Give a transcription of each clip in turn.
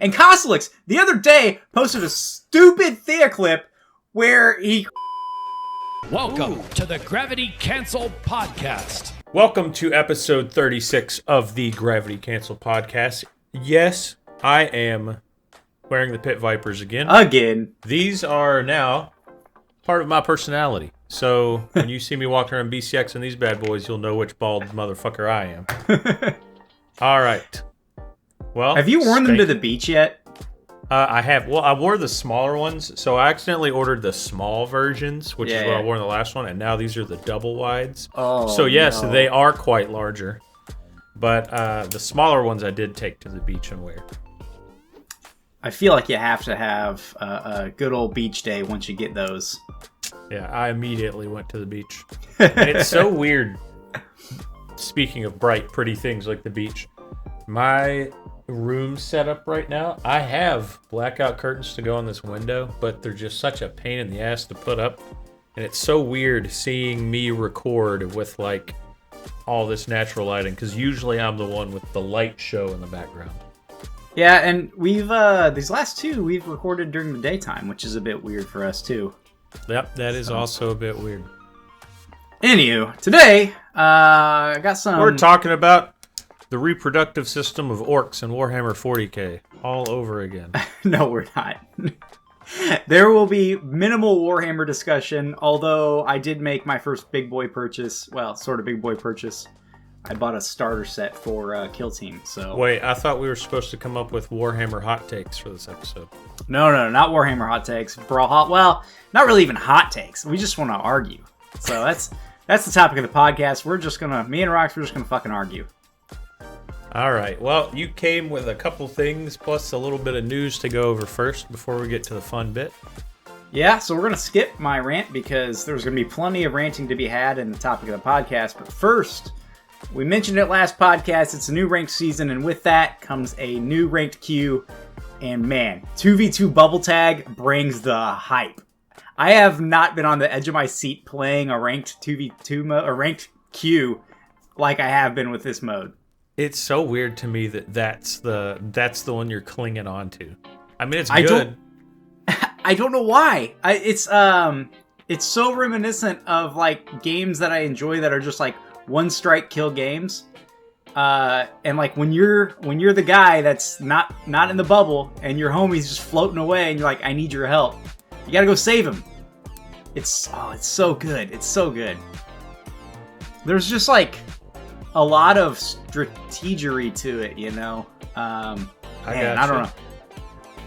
And Koslix, the other day, posted a stupid Thea clip where he... Welcome to the Gravity Cancel Podcast. Welcome to episode 36 of the Gravity Cancel Podcast. Yes, I am wearing the Pit Vipers again. These are now part of my personality. So when you see me walking around BCX in these bad boys, you'll know which bald motherfucker I am. All right. Well, have you worn them to the beach yet? I have. Well, I wore the smaller ones, so I accidentally ordered the small versions, which is what I wore in the last one, and now these are the double wides. Oh, so yes, no. they are quite larger, but the smaller ones I did take to the beach and wear. I feel like you have to have a good old beach day once you get those. Yeah, I immediately went to the beach. And it's so weird. Speaking of bright, pretty things like the beach, my room setup right now, I have blackout curtains to go on this window, but they're just such a pain in the ass to put up. And it's so weird seeing me record with like all this natural lighting, because usually I'm the one with the light show in the background. Yeah, and we've these last two we've recorded during the daytime, which is a bit weird for us too. Yep, that is also a bit weird. Anywho, today I got some. We're talking about the reproductive system of orcs in Warhammer 40k all over again. No, we're not. There will be minimal Warhammer discussion, although I did make my first big boy purchase. Well, sort of big boy purchase. I bought a starter set for Kill Team. So wait, I thought we were supposed to come up with Warhammer hot takes for this episode. No, not Warhammer hot takes. Brawlhalla. Well, not really even hot takes. We just want to argue. So that's the topic of the podcast. Me and Rox, we're just gonna fucking argue. All right. Well, you came with a couple things plus a little bit of news to go over first before we get to the fun bit. Yeah, so we're going to skip my rant because there's going to be plenty of ranting to be had in the topic of the podcast. But first, we mentioned it last podcast. It's a new ranked season, and with that comes a new ranked queue. And man, 2v2 bubble tag brings the hype. I have not been on the edge of my seat playing a ranked 2v2 a ranked queue like I have been with this mode. It's so weird to me that's the one you're clinging on to. I mean, it's good. I don't know why. It's so reminiscent of like games that I enjoy that are just like one strike kill games. And like when you're the guy that's not in the bubble and your homie's just floating away and you're like, I need your help. You gotta go save him. It's so good. It's so good. There's just like a lot of strategery to it, you know. I don't know.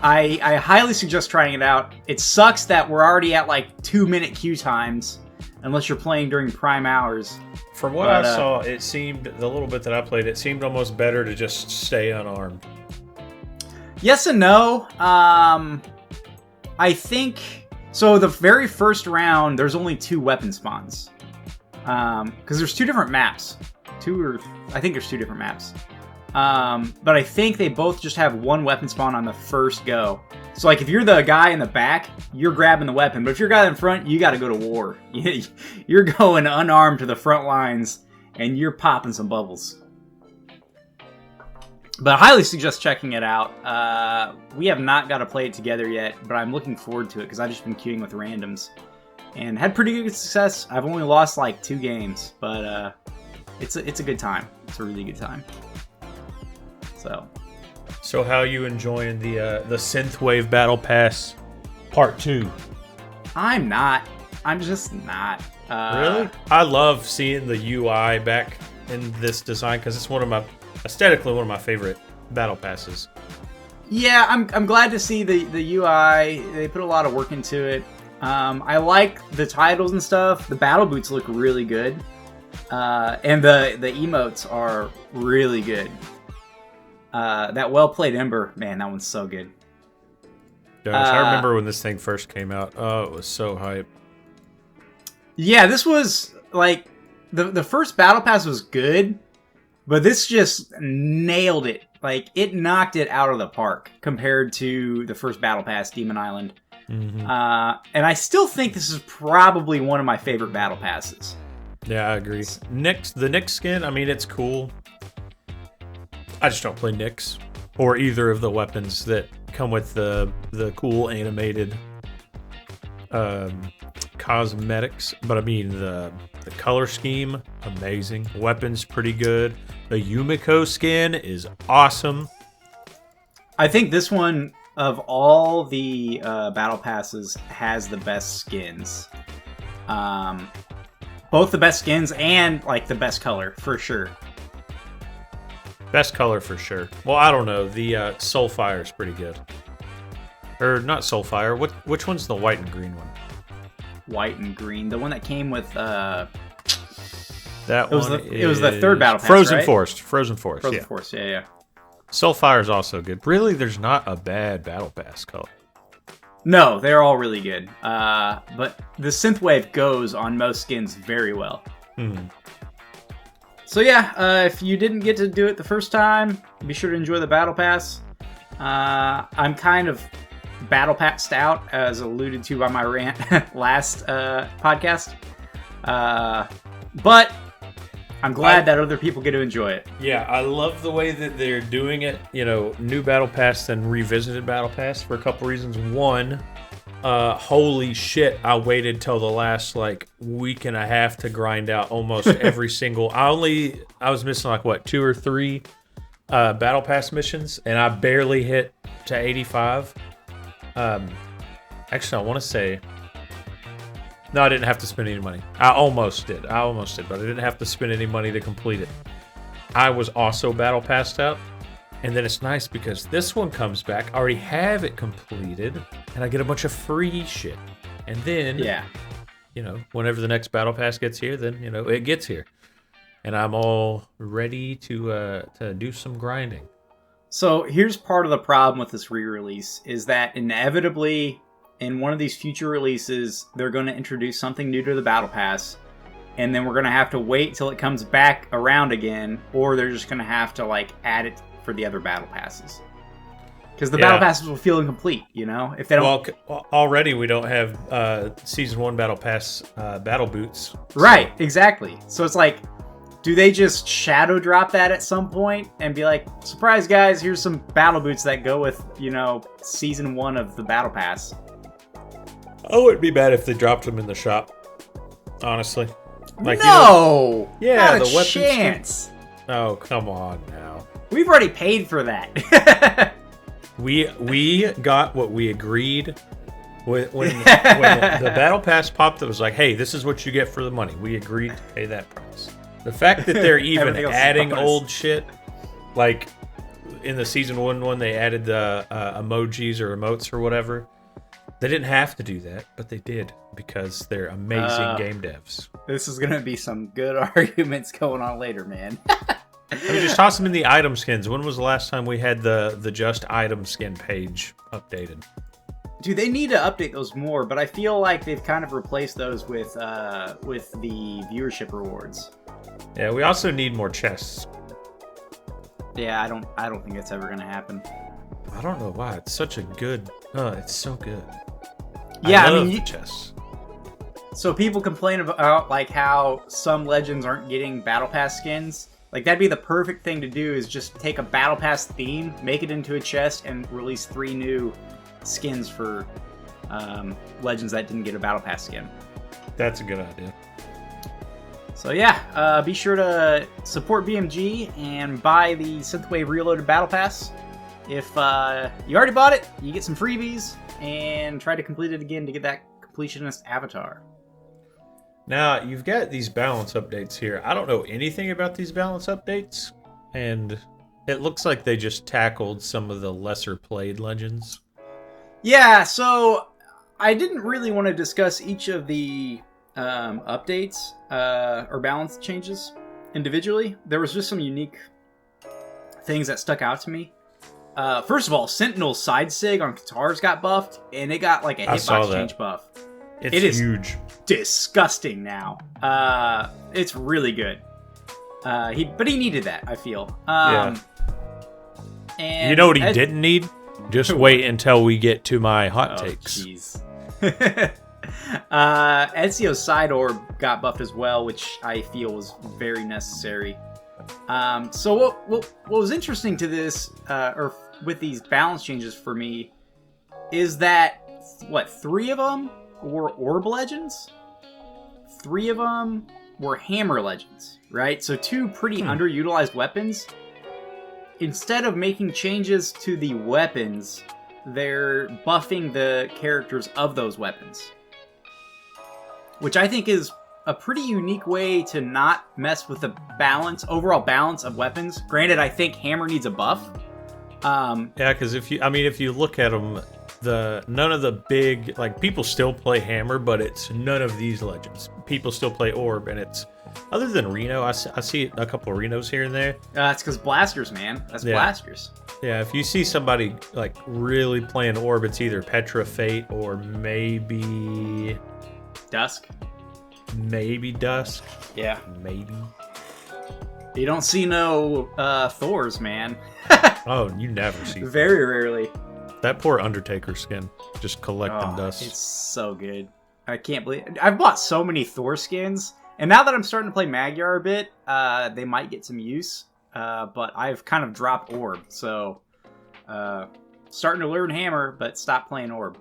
I highly suggest trying it out. It sucks that we're already at like 2-minute queue times, unless you're playing during prime hours. From what I saw, it seemed, the little bit that I played, it seemed almost better to just stay unarmed. Yes and no. I think so. The very first round, there's only 2 weapon spawns, because there's 2 different maps. I think there's 2 different maps. But I think they both just have 1 weapon spawn on the first go. So like if you're the guy in the back, you're grabbing the weapon. But if you're the guy in front, you got to go to war. You're going unarmed to the front lines, and you're popping some bubbles. But I highly suggest checking it out. We have not got to play it together yet, but I'm looking forward to it because I've just been queuing with randoms. And had pretty good success. I've only lost like 2 games, but it's a good time. It's a really good time. So how you enjoying the Synthwave Battle Pass Part 2? I'm not. I'm just not. Really? I love seeing the UI back in this design because it's aesthetically one of my favorite battle passes. Yeah, I'm glad to see the UI. They put a lot of work into it. I like the titles and stuff. The battle boots look really good. And the emotes are really good. That well-played Ember, man, that one's so good. Gosh, I remember when this thing first came out. Oh, it was so hype. Yeah, this was, like, the first Battle Pass was good, but this just nailed it. Like, it knocked it out of the park compared to the first Battle Pass, Demon Island. Mm-hmm. And I still think this is probably one of my favorite Battle Passes. Yeah, I agree. The Nyx skin, I mean, it's cool. I just don't play Nyx. or either of the weapons that come with the cool animated cosmetics. But I mean the color scheme, amazing. Weapons pretty good. The Yumiko skin is awesome. I think this one of all the battle passes has the best skins. Both the best skins and like the best color for sure. Best color for sure. Well, I don't know. The Soulfire is pretty good. Or not Soulfire. Which one's the white and green one? White and green. The one that came with that it was the third battle pass, Frozen right? Forest. Frozen Forest. Frozen Yeah. Forest. Yeah. Soulfire is also good. Really, there's not a bad battle pass color. No, they're all really good. But the synthwave goes on most skins very well. So yeah, if you didn't get to do it the first time, be sure to enjoy the battle pass. I'm kind of battle passed out, as alluded to by my rant last podcast. But I'm glad that other people get to enjoy it. Yeah, I love the way that they're doing it. You know, new Battle Pass and revisited Battle Pass for a couple reasons. One, holy shit, I waited till the last like week and a half to grind out almost every single. I was missing like what 2 or 3 Battle Pass missions, and I barely hit to 85. Actually, I want to say. No, I didn't have to spend any money. I almost did, but I didn't have to spend any money to complete it. I was also battle passed out, and then it's nice because this one comes back. I already have it completed, and I get a bunch of free shit. And then, you know, whenever the next battle pass gets here, then you know it gets here, and I'm all ready to do some grinding. So here's part of the problem with this re-release is that inevitably, in one of these future releases, they're going to introduce something new to the Battle Pass, and then we're going to have to wait till it comes back around again, or they're just going to have to like add it for the other Battle Passes. Because the Battle Passes will feel incomplete, you know? If they don't. Well, already we don't have Season 1 Battle Pass battle boots. Right, exactly. So it's like, do they just shadow drop that at some point and be like, surprise guys, here's some battle boots that go with, you know, Season 1 of the Battle Pass? I wouldn't be bad if they dropped them in the shop. Honestly, like no, you know, not the a weapons. chance. Oh, come on now. We've already paid for that. we got what we agreed when the battle pass popped. It was like, hey, this is what you get for the money. We agreed to pay that price. The fact that they're even adding old shit, like in the Season 1 one, they added the emojis or emotes or whatever. They didn't have to do that, but they did because they're amazing game devs. This is going to be some good arguments going on later, man. I mean, just toss them in the item skins. When was the last time we had the just item skin page updated? Dude, they need to update those more, but I feel like they've kind of replaced those with the viewership rewards. Yeah, we also need more chests. Yeah, I don't think it's ever going to happen. I don't know why. It's such a good. It's so good. Yeah, I love I mean, the chests. So people complain about like how some legends aren't getting battle pass skins. Like that'd be the perfect thing to do is just take a battle pass theme, make it into a chest, and release 3 new skins for legends that didn't get a battle pass skin. That's a good idea. So yeah, be sure to support BMG and buy the Synthwave Reloaded Battle Pass. If you already bought it, you get some freebies, and try to complete it again to get that completionist avatar. Now, you've got these balance updates here. I don't know anything about these balance updates, and it looks like they just tackled some of the lesser played legends. Yeah, so I didn't really want to discuss each of the updates or balance changes individually. There was just some unique things that stuck out to me. First of all, Sentinel's side sig on Katars got buffed, and it got like a hitbox change buff. It is huge. Disgusting now. It's really good. But he needed that, I feel. Yeah. And you know what he didn't need? Just wait until we get to my hot takes. Jeez. Ezio's side orb got buffed as well, which I feel was very necessary. So what was interesting to this, or with these balance changes for me, is that, 3 of them were Orb Legends? 3 of them were Hammer Legends, right? So 2 pretty underutilized weapons. Instead of making changes to the weapons, they're buffing the characters of those weapons. Which I think is a pretty unique way to not mess with the overall balance of weapons. Granted, I think Hammer needs a buff. Yeah, because if you look at them, none of the big, like, people still play Hammer, but it's none of these legends. People still play Orb, and it's, other than Reno, I see a couple of Renos here and there. It's because Blasters, man. That's Blasters. Yeah, if you see somebody, like, really playing Orb, it's either Petra, Fate, or maybe Dusk. Maybe Dusk. Yeah. Maybe. You don't see no Thors, man. Oh, you never see. Very rarely. That poor Undertaker skin, just collecting dust. It's so good. I can't believe I've bought so many Thor skins, and now that I'm starting to play Magyar a bit, they might get some use. But I've kind of dropped Orb, so starting to learn Hammer, but stop playing Orb.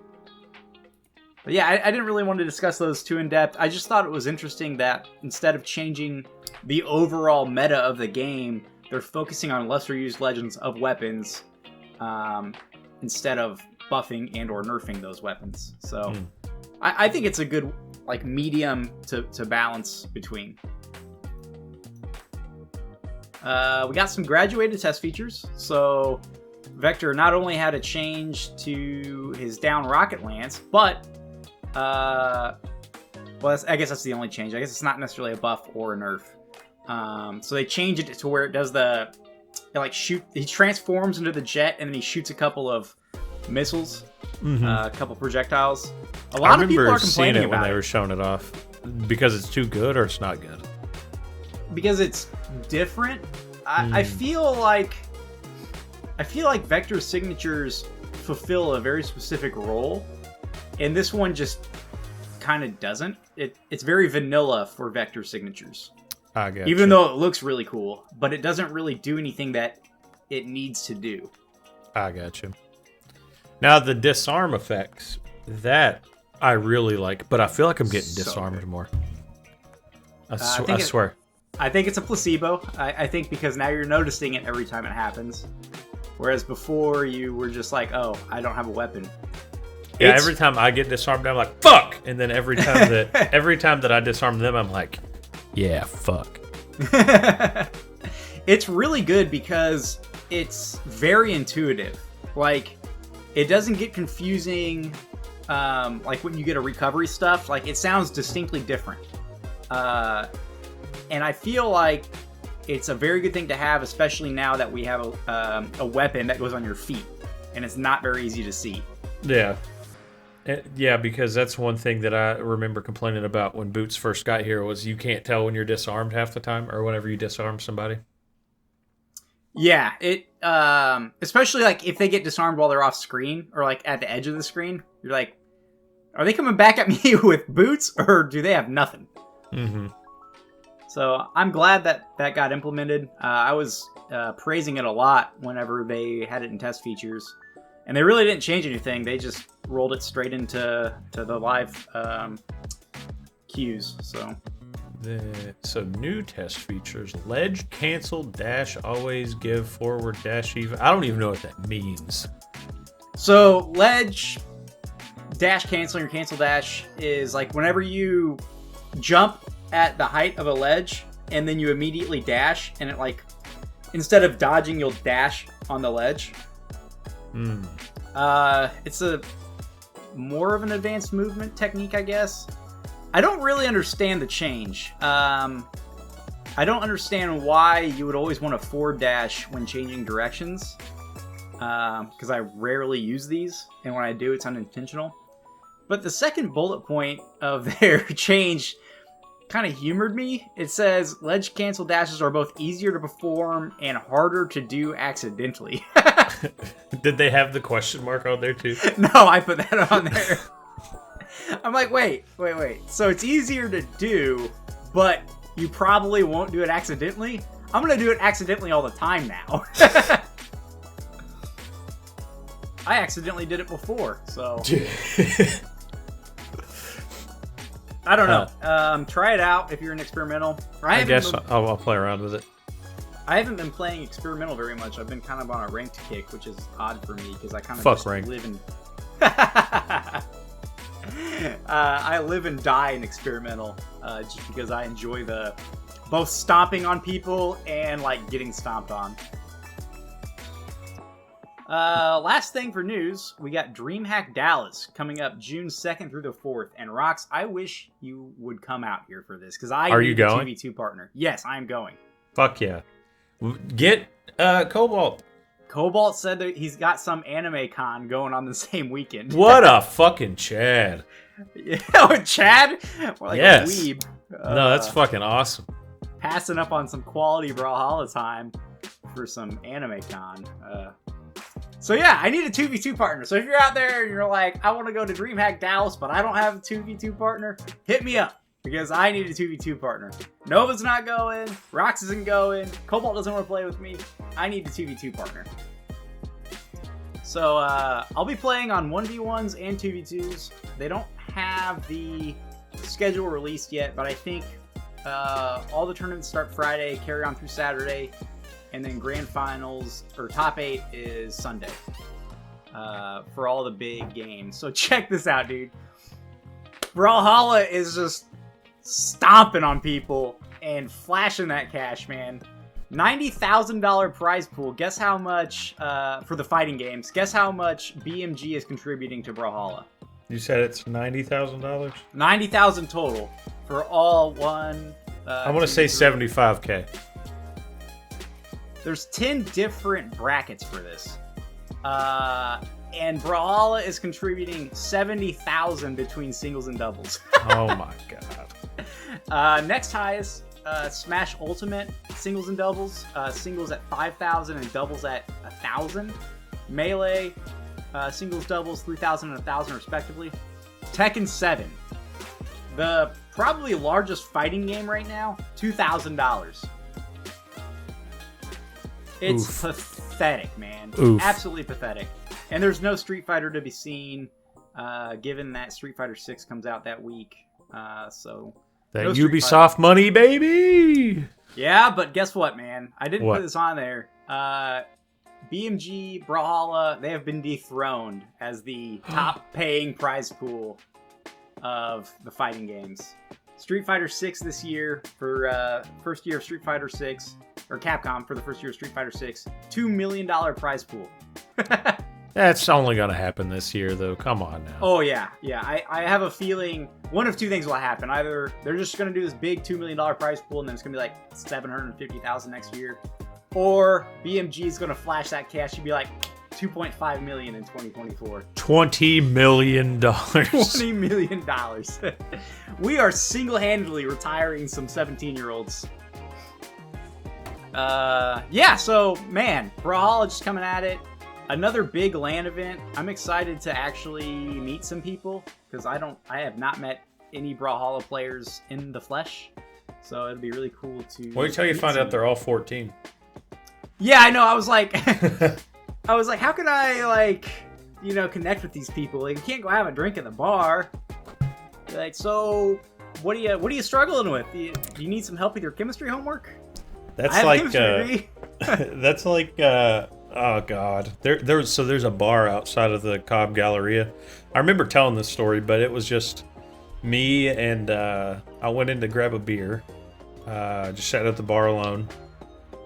But yeah, I didn't really want to discuss those too in depth. I just thought it was interesting that instead of changing the overall meta of the game, they're focusing on lesser used legends of weapons instead of buffing and or nerfing those weapons. So I think it's a good medium to balance between. We got some graduated test features. So Vector not only had a change to his down rocket lance, but I guess that's the only change. I guess it's not necessarily a buff or a nerf. So they changed it to where it does he transforms into the jet and then he shoots a couple of missiles, a couple projectiles. A lot of people are complaining about it when they were showing it off because it's too good or it's not good. Because it's different. I feel like Vector's signatures fulfill a very specific role. And this one just kind of doesn't. It's very vanilla for Vector signatures. I get Even though it looks really cool, but it doesn't really do anything that it needs to do. I got you. Now the disarm effects, that I really like, but I feel like I'm getting disarmed more. I swear. I think it's a placebo. I think because now you're noticing it every time it happens. Whereas before you were just like, oh, I don't have a weapon. Yeah, every time I get disarmed, I'm like, fuck! And then every time that I disarm them, I'm like, yeah, fuck. It's really good because it's very intuitive. Like, it doesn't get confusing, like when you get a recovery stuff. Like, it sounds distinctly different. And I feel like it's a very good thing to have, especially now that we have a weapon that goes on your feet. And it's not very easy to see. Yeah. Yeah, because that's one thing that I remember complaining about when Boots first got here was you can't tell when you're disarmed half the time or whenever you disarm somebody. Yeah, it especially like if they get disarmed while they're off screen or like at the edge of the screen, you're like, are they coming back at me with boots or do they have nothing? Mm-hmm. So I'm glad that got implemented. I was praising it a lot whenever they had it in test features. And they really didn't change anything. They just rolled it straight into the live queues. So new test features: ledge, cancel, dash, always, give, forward, dash, even. I don't even know what that means. So ledge, dash, cancel, or cancel dash is like whenever you jump at the height of a ledge and then you immediately dash, and it like instead of dodging, you'll dash on the ledge. It's a more of an advanced movement technique, I guess. I don't really understand the change. I don't understand why you would always want to forward dash when changing directions. Because I rarely use these, and when I do, it's unintentional. But the second bullet point of their change kind of humored me. It says, ledge cancel dashes are both easier to perform and harder to do accidentally. Did they have the question mark on there too? No, I put that on there. I'm like, wait. So it's easier to do, but you probably won't do it accidentally? I'm gonna do it accidentally all the time now. I accidentally did it before, so I don't know. Try it out if you're an experimental. I guess I'll play around with it. I haven't been playing experimental very much. I've been kind of on a ranked kick, which is odd for me because I kind of Fuck just ranked. live in. I live and die in experimental, just because I enjoy the both stomping on people and like getting stomped on. Last thing for news, we got DreamHack Dallas coming up June 2nd through the 4th. And Rox, I wish you would come out here for this because Are you going? a 2v2 partner. Yes, I'm going. Fuck yeah. Get Cobalt. Cobalt said that he's got some anime con going on the same weekend. What a fucking Chad. Yeah, Chad? We're like Yes. a weeb. No, that's fucking awesome. Passing up on some quality Brawlhalla time for some anime con. So yeah, I need a 2v2 partner. So if you're out there and you're like, I want to go to DreamHack Dallas, but I don't have a 2v2 partner, hit me up. Because I need a 2v2 partner. Nova's not going. Rox isn't going. Cobalt doesn't want to play with me. I need a 2v2 partner. So I'll be playing on 1v1s and 2v2s. They don't have the schedule released yet, but I think all the tournaments start Friday, carry on through Saturday, and then grand finals, or top 8 is Sunday for all the big games. So check this out, dude. Brawlhalla is just stomping on people and flashing that cash, man. $90,000 prize pool. Guess how much, for the fighting games, guess how much BMG is contributing to Brawlhalla? You said it's $90,000? $90,000 total for all one. I'm going to say 75K. There's 10 different brackets for this. And Brawlhalla is contributing $70,000 between singles and doubles. Oh my god. Next highest, Smash Ultimate, singles and doubles. Singles at 5,000 and doubles at 1,000. Melee, singles, doubles, 3,000 and 1,000 respectively. Tekken 7, the probably largest fighting game right now, $2,000. It's pathetic, man. Oof. Absolutely pathetic. And there's no Street Fighter to be seen, given that Street Fighter 6 comes out that week. So That no Street Ubisoft Fighter. money, baby! Yeah, but guess what, man? I didn't What? put this on there. BMG, Brawlhalla, they have been dethroned as the top-paying prize pool of the fighting games. Street Fighter 6 this year, for first year of Street Fighter 6, or Capcom for the first year of Street Fighter 6, $2 million prize pool. That's only going to happen this year, though. Come on now. Oh, yeah. I have a feeling one of two things will happen. Either they're just going to do this big $2 million prize pool and then it's going to be like $750,000 next year. Or BMG is going to flash that cash and be like $2.5 million in 2024. $20 million. $20 million. We are single-handedly retiring some 17-year-olds. Yeah, so, man, Brawlhalla just coming at it. Another big LAN event. I'm excited to actually meet some people because I have not met any Brawlhalla players in the flesh. So it'll be really cool to. Wait till you find out they're all 14. Yeah, I know. I was like, how can I connect with these people? Like, you can't go have a drink at the bar. Like, so what are you struggling with? Do you need some help with your chemistry homework? That's I have a like chemistry degree. that's like oh god. There's a bar outside of the Cobb Galleria. I remember telling this story, but it was just me and I went in to grab a beer. Just sat at the bar alone.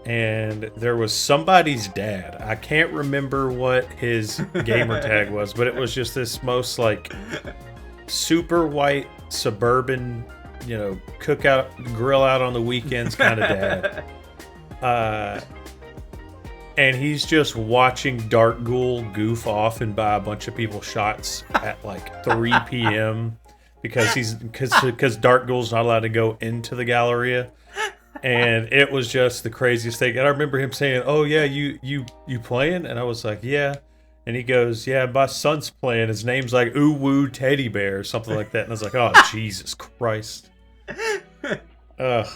And there was somebody's dad. I can't remember what his gamer tag was, but it was just this most like super white suburban, cookout, grill out on the weekends kind of dad. And he's just watching Dark Ghoul goof off and buy a bunch of people shots at like 3 p.m. because Dark Ghoul's not allowed to go into the Galleria. And it was just the craziest thing. And I remember him saying, "Oh yeah, you playing?" And I was like, "Yeah." And he goes, "Yeah, my son's playing. His name's like Ooh Woo Teddy Bear or something like that." And I was like, "Oh Jesus Christ!" Ugh.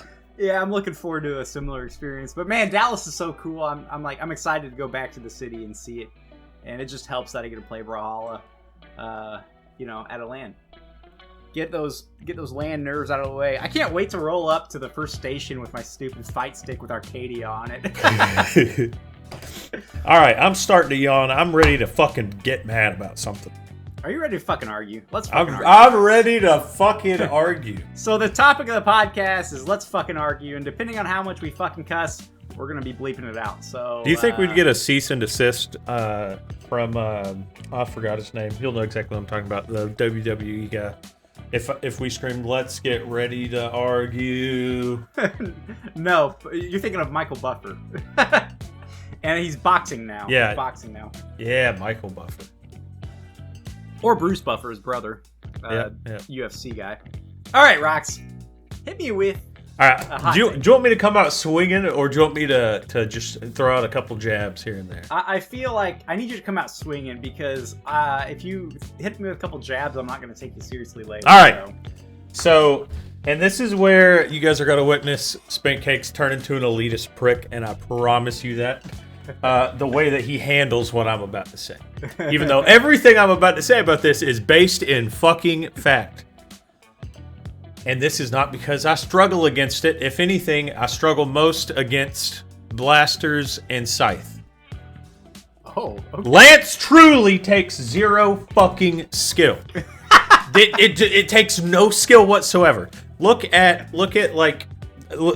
Yeah, I'm looking forward to a similar experience. But man, Dallas is so cool. I'm excited to go back to the city and see it. And it just helps that I get to play Brawlhalla, at a LAN. Get those LAN nerves out of the way. I can't wait to roll up to the first station with my stupid fight stick with Arcadia on it. All right, I'm starting to yawn. I'm ready to fucking get mad about something. Are you ready to fucking argue? Let's fucking argue. I'm ready to fucking argue. So the topic of the podcast is let's fucking argue, and depending on how much we fucking cuss, we're gonna be bleeping it out. So do you think we'd get a cease and desist from I forgot his name. He'll know exactly what I'm talking about. The WWE guy. If we screamed, "Let's get ready to argue." No, you're thinking of Michael Buffer. And he's boxing now. Yeah. He's boxing now. Yeah, Michael Buffer. Or Bruce Buffer, his brother. Yeah. UFC guy. All right, Rox. Hit me with All right. Do you want me to come out swinging, or do you want me to just throw out a couple jabs here and there? I feel like I need you to come out swinging because if you hit me with a couple jabs, I'm not going to take you seriously later. All right. So, and this is where you guys are going to witness Spink Cakes turn into an elitist prick, and I promise you that. The way that he handles what I'm about to say. Even though everything I'm about to say about this is based in fucking fact. And this is not because I struggle against it. If anything, I struggle most against blasters and scythe. Oh, okay. Lance truly takes zero fucking skill. It takes no skill whatsoever. Look at like,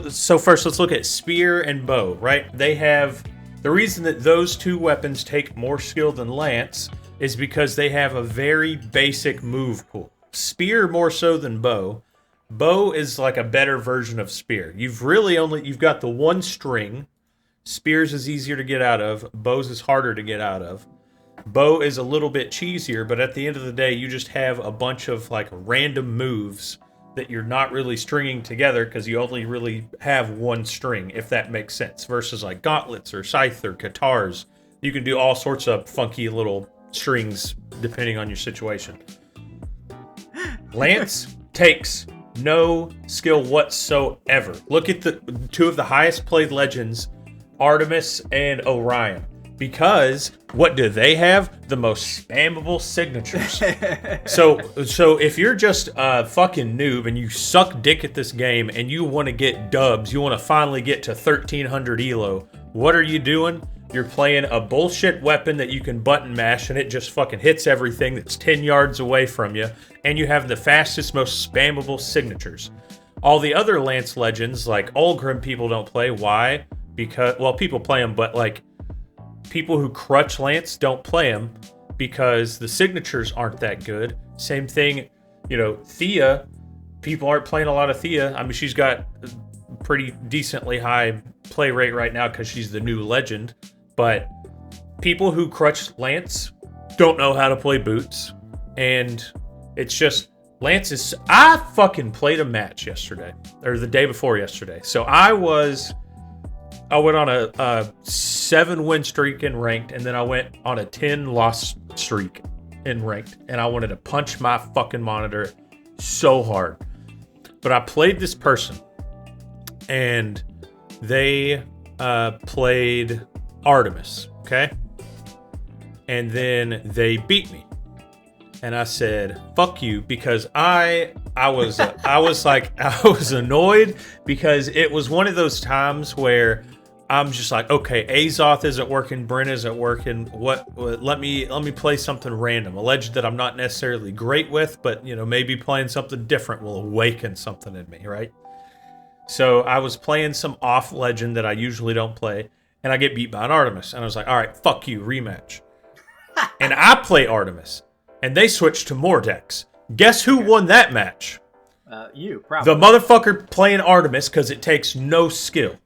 so first let's look at spear and bow, right? They have, the reason that those two weapons take more skill than lance is because they have a very basic move pool. Spear more so than bow. Bow is like a better version of spear. You've got the one string. Spears is easier to get out of. Bows is harder to get out of. Bow is a little bit cheesier, but at the end of the day, you just have a bunch of like random moves that you're not really stringing together because you only really have one string, if that makes sense. Versus like gauntlets or scythe or katars. You can do all sorts of funky little strings depending on your situation. Lance takes no skill whatsoever. Look at the two of the highest played legends, Artemis and Orion. Because what do they have? The most spammable signatures. So if you're just a fucking noob and you suck dick at this game and you want to get dubs, you want to finally get to 1300 elo, what are you doing? You're playing a bullshit weapon that you can button mash and it just fucking hits everything that's 10 yards away from you, and you have the fastest, most spammable signatures. All the other Lance legends, like Ulgrim, people don't play. Why? Because, well, people play them, but like people who crutch Lance don't play them because the signatures aren't that good. Same thing, Thea, people aren't playing a lot of Thea. I mean, she's got a pretty decently high play rate right now because she's the new legend. But people who crutch Lance don't know how to play boots. And it's just, Lance is... I fucking played a match yesterday. Or the day before yesterday. So I went on a 7-win streak in ranked. And then I went on a 10-loss streak in ranked. And I wanted to punch my fucking monitor so hard. But I played this person. And they played Artemis, okay? And then they beat me. And I said, fuck you, because I was annoyed because it was one of those times where I'm just like, okay, Azoth isn't working, Bryn isn't working. Let me play something random, a legend that I'm not necessarily great with, but maybe playing something different will awaken something in me, right? So I was playing some off legend that I usually don't play, and I get beat by an Artemis. And I was like, all right, fuck you, rematch. And I play Artemis, and they switched to Mordex. Guess who won that match? You, probably. The motherfucker playing Artemis, because it takes no skill.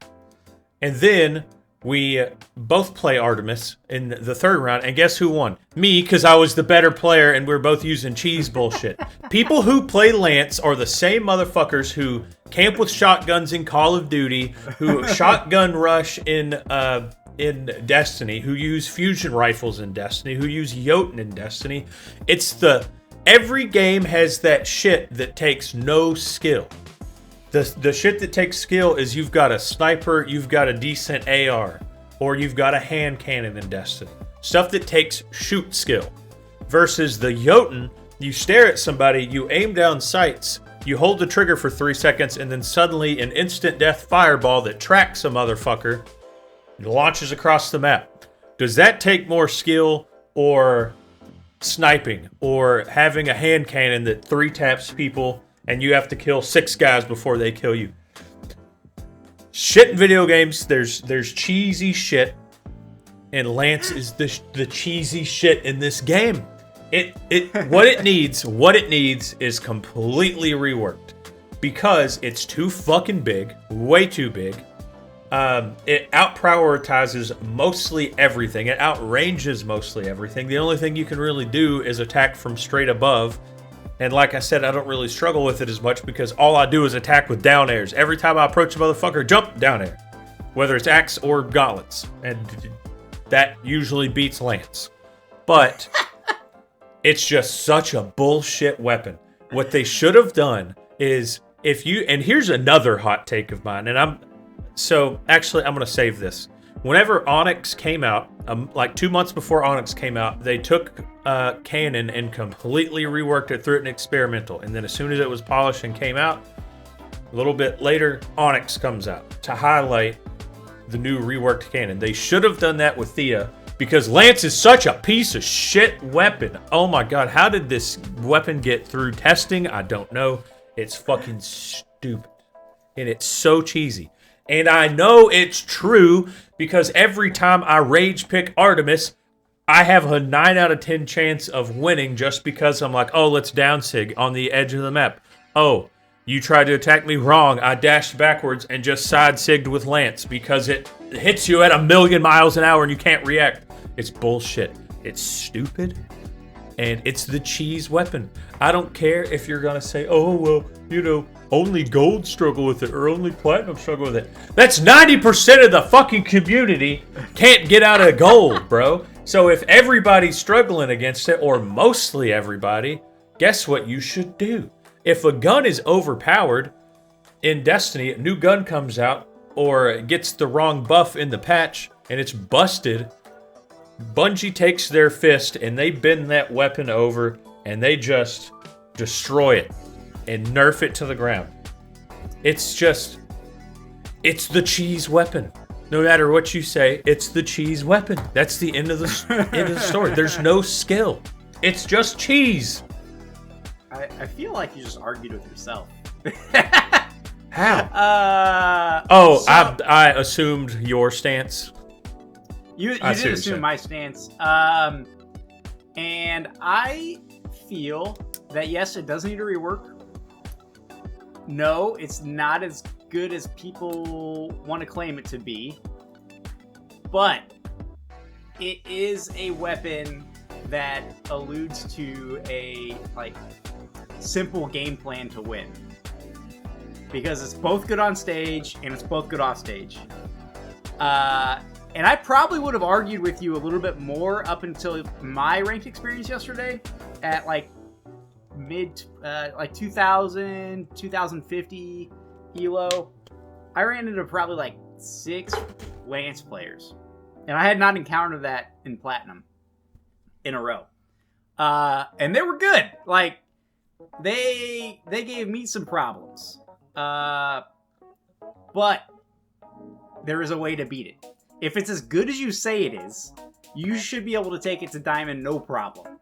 And then we both play Artemis in the third round, and guess who won? Me, because I was the better player, and we were both using cheese bullshit. People who play Lance are the same motherfuckers who camp with shotguns in Call of Duty, who shotgun rush in Destiny, who use fusion rifles in Destiny, who use Jotun in Destiny. Every game has that shit that takes no skill. The shit that takes skill is you've got a sniper, you've got a decent AR, or you've got a hand cannon in Destiny. Stuff that takes shoot skill. Versus the Jotun, you stare at somebody, you aim down sights, you hold the trigger for 3 seconds, and then suddenly an instant death fireball that tracks a motherfucker launches across the map. Does that take more skill, or sniping, or having a hand cannon that 3 taps people and you have to kill 6 guys before they kill you? Shit in video games, there's cheesy shit, and Lance is the cheesy shit in this game. What it needs is completely reworked, because it's too fucking big, way too big. It out-prioritizes mostly everything. It outranges mostly everything. The only thing you can really do is attack from straight above. And like I said, I don't really struggle with it as much because all I do is attack with down airs. Every time I approach a motherfucker, jump, down air. Whether it's axe or gauntlets. And that usually beats Lance. But it's just such a bullshit weapon. What they should have done is, and here's another hot take of mine, and I'm going to save this. Whenever Onyx came out, like 2 months before Onyx came out, they took Canon and completely reworked it through an experimental. And then as soon as it was polished and came out, a little bit later, Onyx comes out to highlight the new reworked Canon. They should have done that with Thea, because Lance is such a piece of shit weapon. Oh my god, how did this weapon get through testing? I don't know. It's fucking stupid. And it's so cheesy. And I know it's true because every time I rage pick Artemis, I have a 9 out of 10 chance of winning just because I'm like, oh, let's down sig on the edge of the map. Oh, you tried to attack me wrong. I dashed backwards and just side sigged with Lance because it hits you at 1,000,000 miles an hour and you can't react. It's bullshit. It's stupid. And it's the cheese weapon. I don't care if you're going to say, oh, well, only gold struggle with it or only platinum struggle with it. That's 90% of the fucking community can't get out of gold, bro. So if everybody's struggling against it, or mostly everybody, guess what you should do? If a gun is overpowered in Destiny, a new gun comes out or gets the wrong buff in the patch and it's busted, Bungie takes their fist and they bend that weapon over and they just destroy it and nerf it to the ground. It's the cheese weapon. No matter what you say, it's the cheese weapon. That's the end of the story. There's no skill. It's just cheese. I feel like you just argued with yourself. How? I assumed your stance. You did assume my stance. And I feel that, yes, it does need a rework. No, it's not as good as people want to claim it to be. But it is a weapon that alludes to a simple game plan to win. Because it's both good on stage and it's both good off stage. And I probably would have argued with you a little bit more up until my ranked experience yesterday at mid 2000, 2050 elo. I ran into probably 6 Lance players. And I had not encountered that in Platinum in a row. And they were good. They gave me some problems. But there is a way to beat it. If it's as good as you say it is, you should be able to take it to Diamond no problem.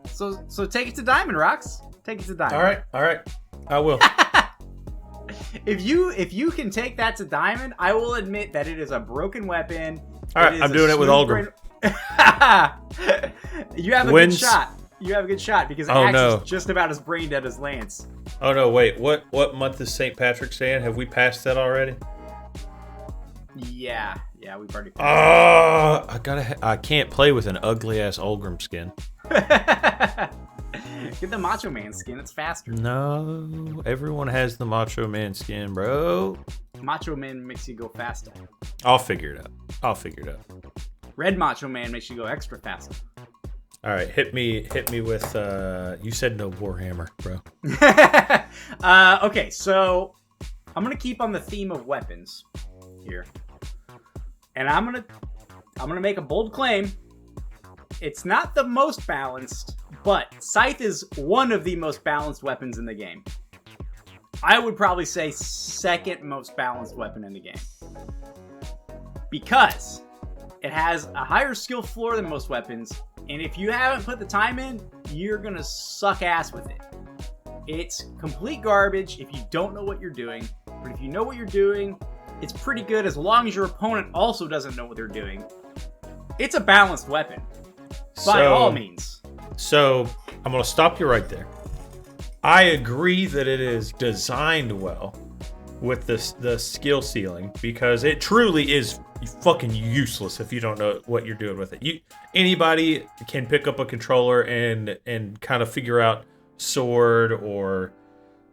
So take it to Diamond, Rox. Take it to Diamond. All right. I will. If you can take that to Diamond, I will admit that it is a broken weapon. All right, I'm doing it with Ulgrim. You have a good shot. You have a good shot because Axe is just about as brain dead as Lance. Oh no! Wait, what month is St. Patrick's Day in? Have we passed that already? Yeah, we've already passed. I can't play with an ugly ass Ulgrim skin. Get the Macho Man skin; it's faster. No, everyone has the Macho Man skin, bro. Macho Man makes you go faster. I'll figure it out. Red Macho Man makes you go extra fast. All right, hit me with. You said no Warhammer, bro. Okay, so I'm gonna keep on the theme of weapons here, and I'm gonna make a bold claim. It's not the most balanced, but Scythe is one of the most balanced weapons in the game. I would probably say second most balanced weapon in the game. Because it has a higher skill floor than most weapons, and if you haven't put the time in, you're gonna suck ass with it. It's complete garbage if you don't know what you're doing, but if you know what you're doing, it's pretty good as long as your opponent also doesn't know what they're doing. It's a balanced weapon. By all means. So, I'm going to stop you right there. I agree that it is designed well with the skill ceiling because it truly is fucking useless if you don't know what you're doing with it. Anybody can pick up a controller and kind of figure out sword or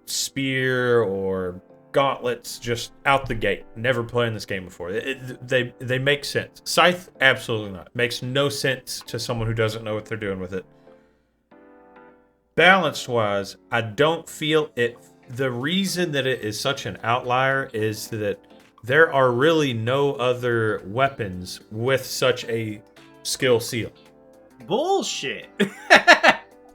spear or gauntlets just out the gate. Never playing this game before. They make sense. Scythe, absolutely not. Makes no sense to someone who doesn't know what they're doing with it. Balanced wise, I don't feel it. The reason that it is such an outlier is that there are really no other weapons with such a skill ceiling. Bullshit.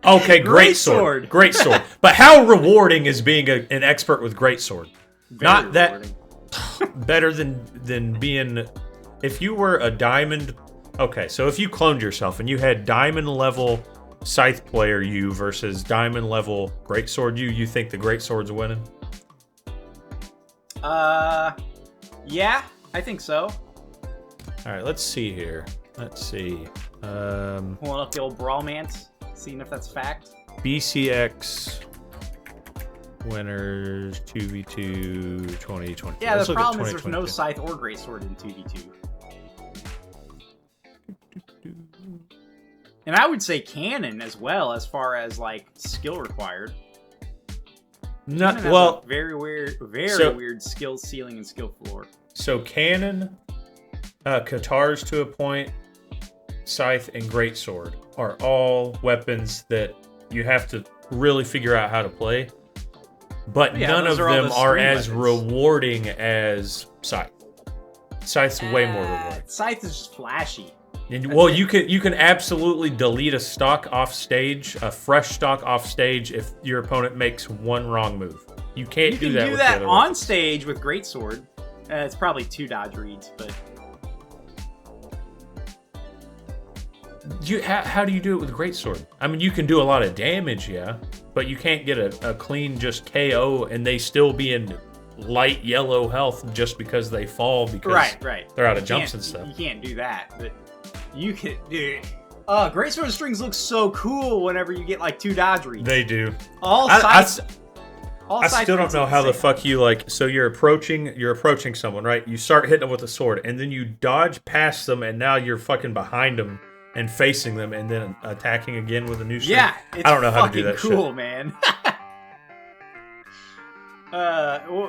Okay, great sword. Great sword. But how rewarding is being an expert with great sword? Not that better than being. If you were a diamond, okay. So if you cloned yourself and you had diamond level Scythe player you versus diamond level greatsword you think the greatsword's winning? Yeah, I think so. All right, let's see here. Let's see. Pulling up the old Brawlmance, seeing if that's fact. BCX winners 2v2 2020. Yeah, the problem is there's no Scythe or Greatsword in 2v2. And I would say Cannon as well, as far as like skill required. Not well. Very weird skill ceiling and skill floor. So Cannon, Katars to a point, Scythe, and Greatsword are all weapons that you have to really figure out how to play. But none of them are as rewarding as Scythe. Scythe's way more rewarding. Scythe is just flashy. And, well, you can absolutely delete a stock off stage, a fresh stock off stage, if your opponent makes one wrong move. You can't do that. You can do that on stage with Greatsword. It's probably 2 dodge reads, but how do you do it with Greatsword? I mean, you can do a lot of damage, yeah, but you can't get a clean just KO and they still be in light yellow health just because they fall because they're out of jumps and stuff. You can't do that, but you can, dude. Greatsword strings look so cool whenever you get like 2 dodge reads. They do. I still don't know how the fuck you like. So you're approaching someone, right? You start hitting them with a sword, and then you dodge past them, and now you're fucking behind them and facing them, and then attacking again with a new string. Yeah, it's I don't know how to do that cool, shit. Man.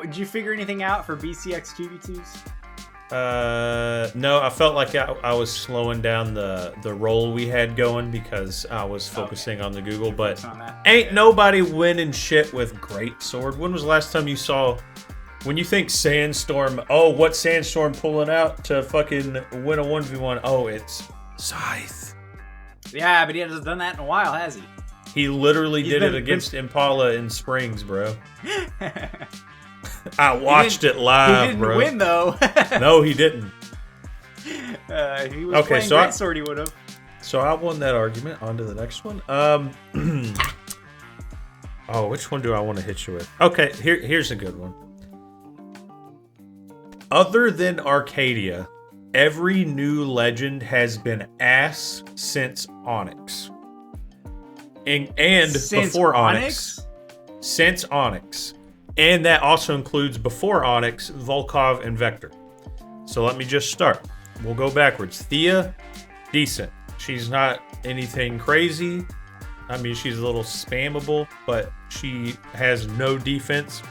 Did you figure anything out for BCX 2v2s? No, I felt like I was slowing down the roll we had going because I was focusing on the Google, but ain't nobody winning shit with Greatsword. When was the last time you saw, when you think Sandstorm, what Sandstorm pulling out to fucking win a 1v1? Oh, it's Scythe. Yeah, but he hasn't done that in a while, has he? He literally did it against Impala in Springs, bro. I watched it live, bro. He didn't win, though. No, he didn't. If he was playing Greatsword, he would have. So I won that argument. On to the next one. Which one do I want to hit you with? Okay, here's a good one. Other than Arcadia, every new legend has been ass since Onyx. And before Onyx? Since Onyx. And that also includes before Onyx, Volkov, and Vector. So let me just start. We'll go backwards. Thea, decent. She's not anything crazy. I mean, she's a little spammable, but she has no defense.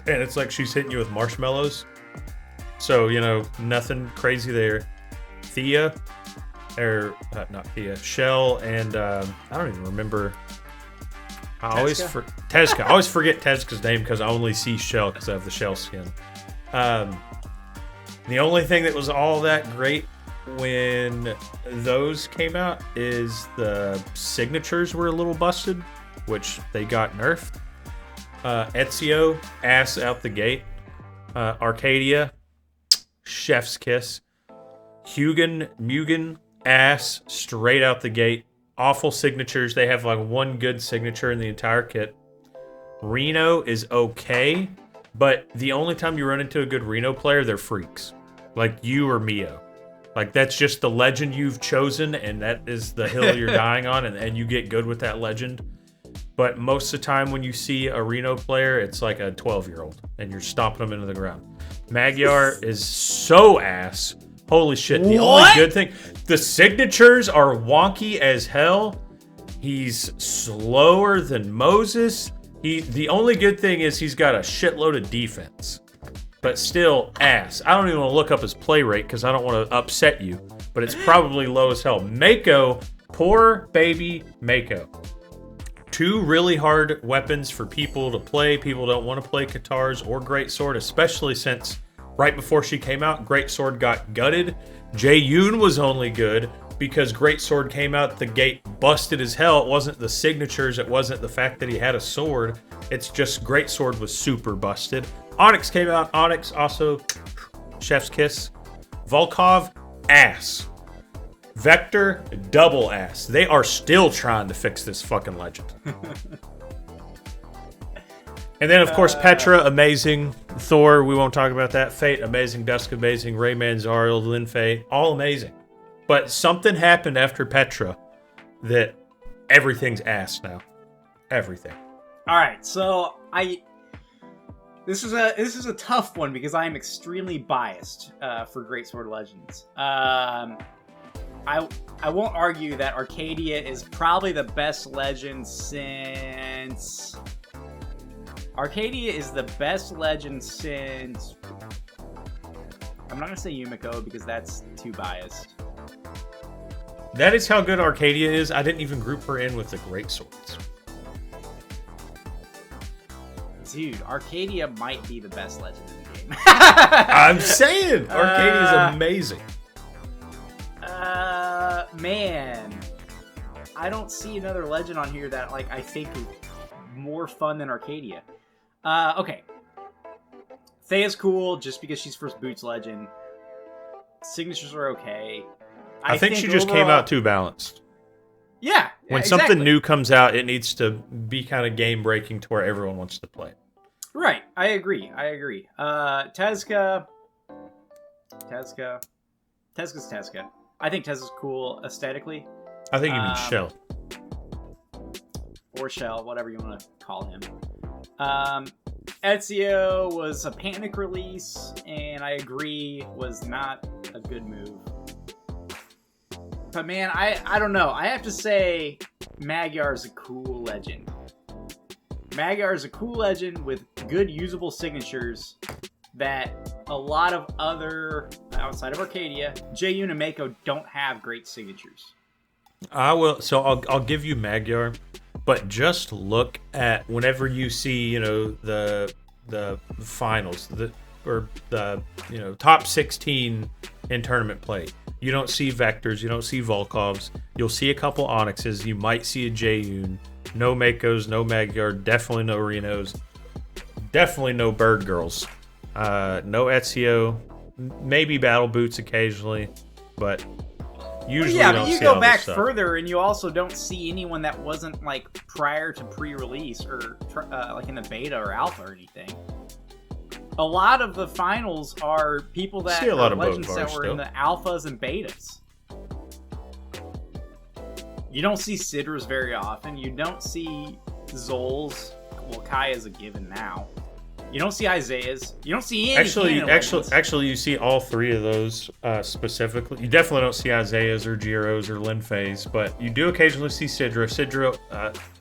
And it's like she's hitting you with marshmallows. So, nothing crazy there. Thea, not Thea, Shell, and I don't even remember. Tezca. I always forget Tezca's name because I only see Shell because I have the Shell skin. The only thing that was all that great when those came out is the signatures were a little busted, which they got nerfed. Ezio, ass out the gate. Arcadia, chef's kiss. Mugen, ass straight out the gate. Awful signatures. They have like one good signature in the entire kit. Reno is okay, but the only time you run into a good Reno player, they're freaks. Like you or Mio. Like, that's just the legend you've chosen, and that is the hill you're dying on, and you get good with that legend. But most of the time when you see a Reno player, it's like a 12-year-old, and you're stomping them into the ground. Magyar is so ass. Holy shit. The only good thing, the signatures are wonky as hell. He's slower than Moses. The only good thing is he's got a shitload of defense. But still, ass. I don't even want to look up his play rate because I don't want to upset you. But it's probably low as hell. Mako, poor baby Mako. Two really hard weapons for people to play. People don't want to play Katars or Greatsword, especially since right before she came out, Greatsword got gutted. Jae-yoon was only good because Greatsword came out the gate busted as hell. It wasn't the signatures. It wasn't the fact that he had a sword. It's just Greatsword was super busted. Onyx came out. Onyx also, chef's kiss. Volkov, ass. Vector, double ass. They are still trying to fix this fucking legend. And then, of course, Petra, amazing. Thor, we won't talk about that. Fate, amazing. Dusk, amazing. Rayman, Zariel, Lin Fei, all amazing. But something happened after Petra that everything's ass now. Everything. All right, so this is a tough one because I am extremely biased for Greatsword Legends. I won't argue that Arcadia is probably the best legend since. Arcadia is the best legend since. I'm not gonna say Yumiko because that's too biased. That is how good Arcadia is. I didn't even group her in with the Greatswords. Dude, Arcadia might be the best legend in the game. I'm saying! Arcadia is amazing. Man. I don't see another legend on here that I think is more fun than Arcadia. Okay. Thea's cool just because she's first Boots legend. Signatures are okay. I think she just came out too balanced. Yeah. When something new comes out, it needs to be kind of game breaking to where everyone wants to play. Right. I agree. Tezca. Tezca's Tezca. I think Tezca's cool aesthetically. I think you mean Shell. Or Shell, whatever you want to call him. Ezio was a panic release, and I agree, was not a good move. But man, I don't know. I have to say, Magyar is a cool legend. Magyar is a cool legend with good usable signatures that a lot of other, outside of Arcadia, Jae-yoon and Mako don't have great signatures. I'll give you Magyar. But just look at whenever you see, the finals, the top 16 in tournament play. You don't see Vectors, you don't see Volkovs. You'll see a couple Onyxes. You might see a Jae-yoon. No Makos, no Magyar, definitely no Renos. Definitely no Bird Girls. No Ezio. Maybe Battle Boots occasionally, but usually but you go back further and you also don't see anyone that wasn't prior to pre-release or in the beta or alpha or anything. A lot of the finals are people that are legends that were in the alphas and betas. You don't see Sidras very often. You don't see Zols. Well, Kaya's a given now. You don't see Isaiah's. You don't see any. Actually, you see all three of those specifically. You definitely don't see Isaiah's or Jiro's or Lin Fei's, but you do occasionally see Sidra. Sidra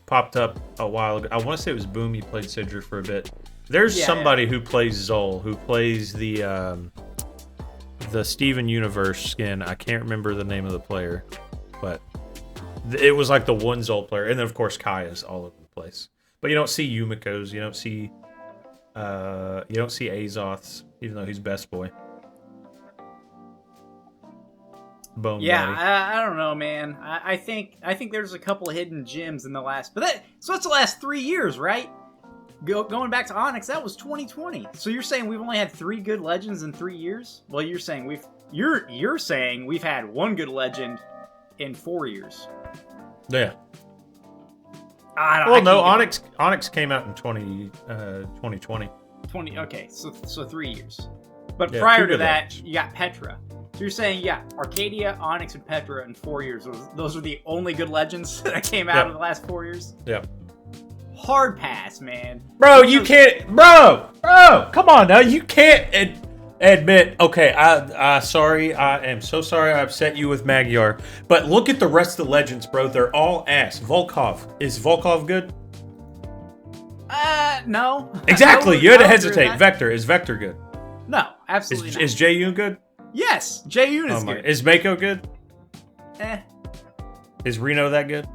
popped up a while ago. I want to say it was Boom. He played Sidra for a bit. There's somebody who plays Zol, who plays the the Steven Universe skin. I can't remember the name of the player, but it was like the one Zolt player, and then of course Kaya's all over the place. But you don't see Yumiko's, you don't see Azoth's, even though he's best boy. Bone Daddy. I don't know, man. I think there's a couple of hidden gems in the last, so that's the last 3 years, right? Going back to Onyx, that was 2020. So you're saying we've only had 3 good legends in 3 years? Well, you're saying we've had 1 good legend in 4 years. Yeah. Well, no, Onyx came out in 2020. 20. Okay, so 3 years. But Yeah, prior 2 to good that, legends. you got Petra. So you're saying, Arcadia, Onyx, and Petra in 4 years. Those are the only good legends that came out in the last 4 years? Yeah. Hard pass, man. Bro, you can't... Bro! Come on now. You can't admit... Okay, sorry. I am so sorry I upset you with Magyar. But look at the rest of the legends, bro. They're all ass. Volkov. Is Volkov good? No. Exactly. You had to I would agree with hesitate. that. Vector. Is Vector good? No, absolutely not. Is Jaeyoon good? Yes, Jaeyoon is my. good. Is Mako good? Eh. Is Reno that good?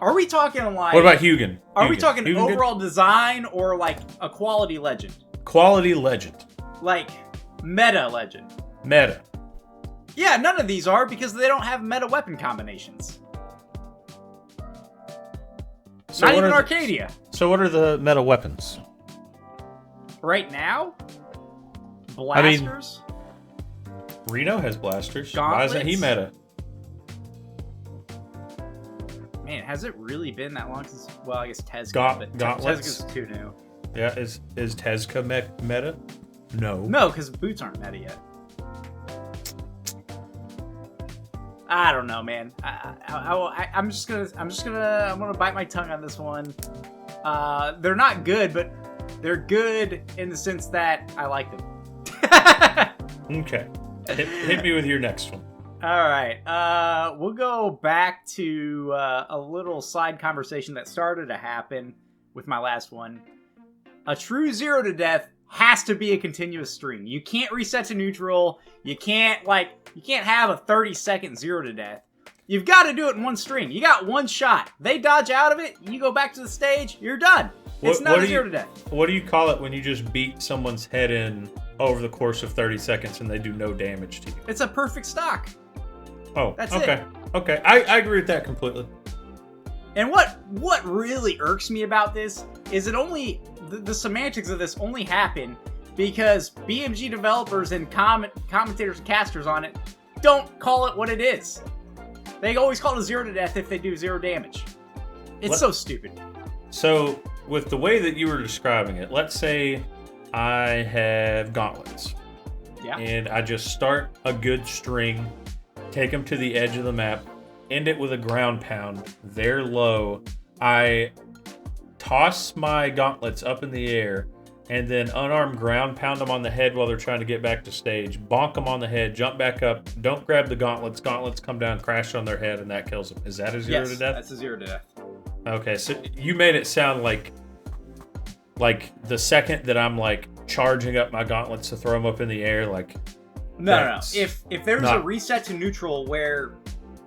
Are we talking like... What about Hugin? Are we Hugin. talking Hugin good? overall design or like a quality legend? Quality legend. Like meta legend? Meta. Yeah, none of these are because they don't have meta weapon combinations. So Not what even are Arcadia. So what are the meta weapons? Right now? Blasters? Reno has blasters. Gauntlets? Why isn't he meta? Man, has it really been that long since... Well, I guess Tezca, but Gauntlets? Tezca's too new. Yeah, is Tezca meta? No. No, because boots aren't meta yet. I don't know, man. I'm gonna bite my tongue on this one. They're not good, but they're good in the sense that I like them. Okay. Hit me with your next one. All right. We'll go back to a little side conversation that started to happen with my last one. A true zero to death has to be a continuous string. You can't reset to neutral. You can't have a 30-second zero to death. You've got to do it in one string. You got one shot. They dodge out of it. You go back to the stage. You're done. It's not a zero to death. What do you call it when you just beat someone's head in over the course of 30 seconds and they do no damage to you? It's a perfect stock. Oh, That's okay. it. Okay, I agree with that completely. And what really irks me about this is it only the semantics of this only happen because BMG developers and commentators and casters on it don't call it what it is. They always call it a zero to death if they do 0 damage. It's so stupid. So, with the way that you were describing it, let's say I have gauntlets. Yeah. And I just start a good string, take them to the edge of the map, end it with a ground pound. They're low. I toss my gauntlets up in the air and then unarmed ground pound them on the head while they're trying to get back to stage. Bonk them on the head, jump back up, don't grab the gauntlets. Gauntlets come down, crash on their head, and that kills them. Is that a zero to death? That's a 0 to death. Okay, so you made it sound like the second that I'm like charging up my gauntlets to throw them up in the air, like No. If there's a reset to neutral where,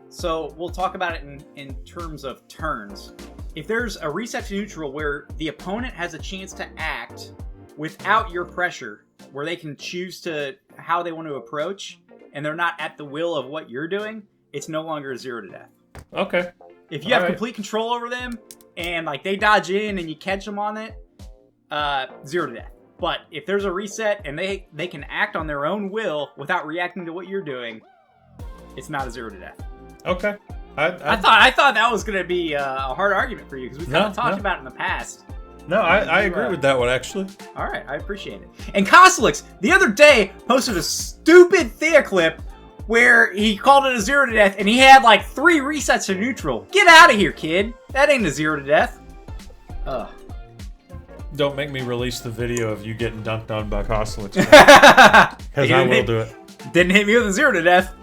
so we'll talk about it in terms of turns. If there's a reset to neutral where the opponent has a chance to act without your pressure, where they can choose to how they want to approach, and they're not at the will of what you're doing, it's no longer a 0 to death. okay. If you have complete control over them, and like they dodge in and you catch them on it, 0 to death. But if there's a reset and they can act on their own will without reacting to what you're doing, it's not a 0 to death. Okay. I thought that was gonna be a hard argument for you because we've kind of talked about it in the past. No, I agree with that one actually. All right, I appreciate it. And Koslix the other day posted a stupid Thea clip where he called it a 0 to death and he had like 3 resets to neutral. Get out of here, kid. That ain't a 0 to death. Ugh. Don't make me release the video of you getting dunked on by Koslix. Because I will do it. Didn't hit me with a 0 to death.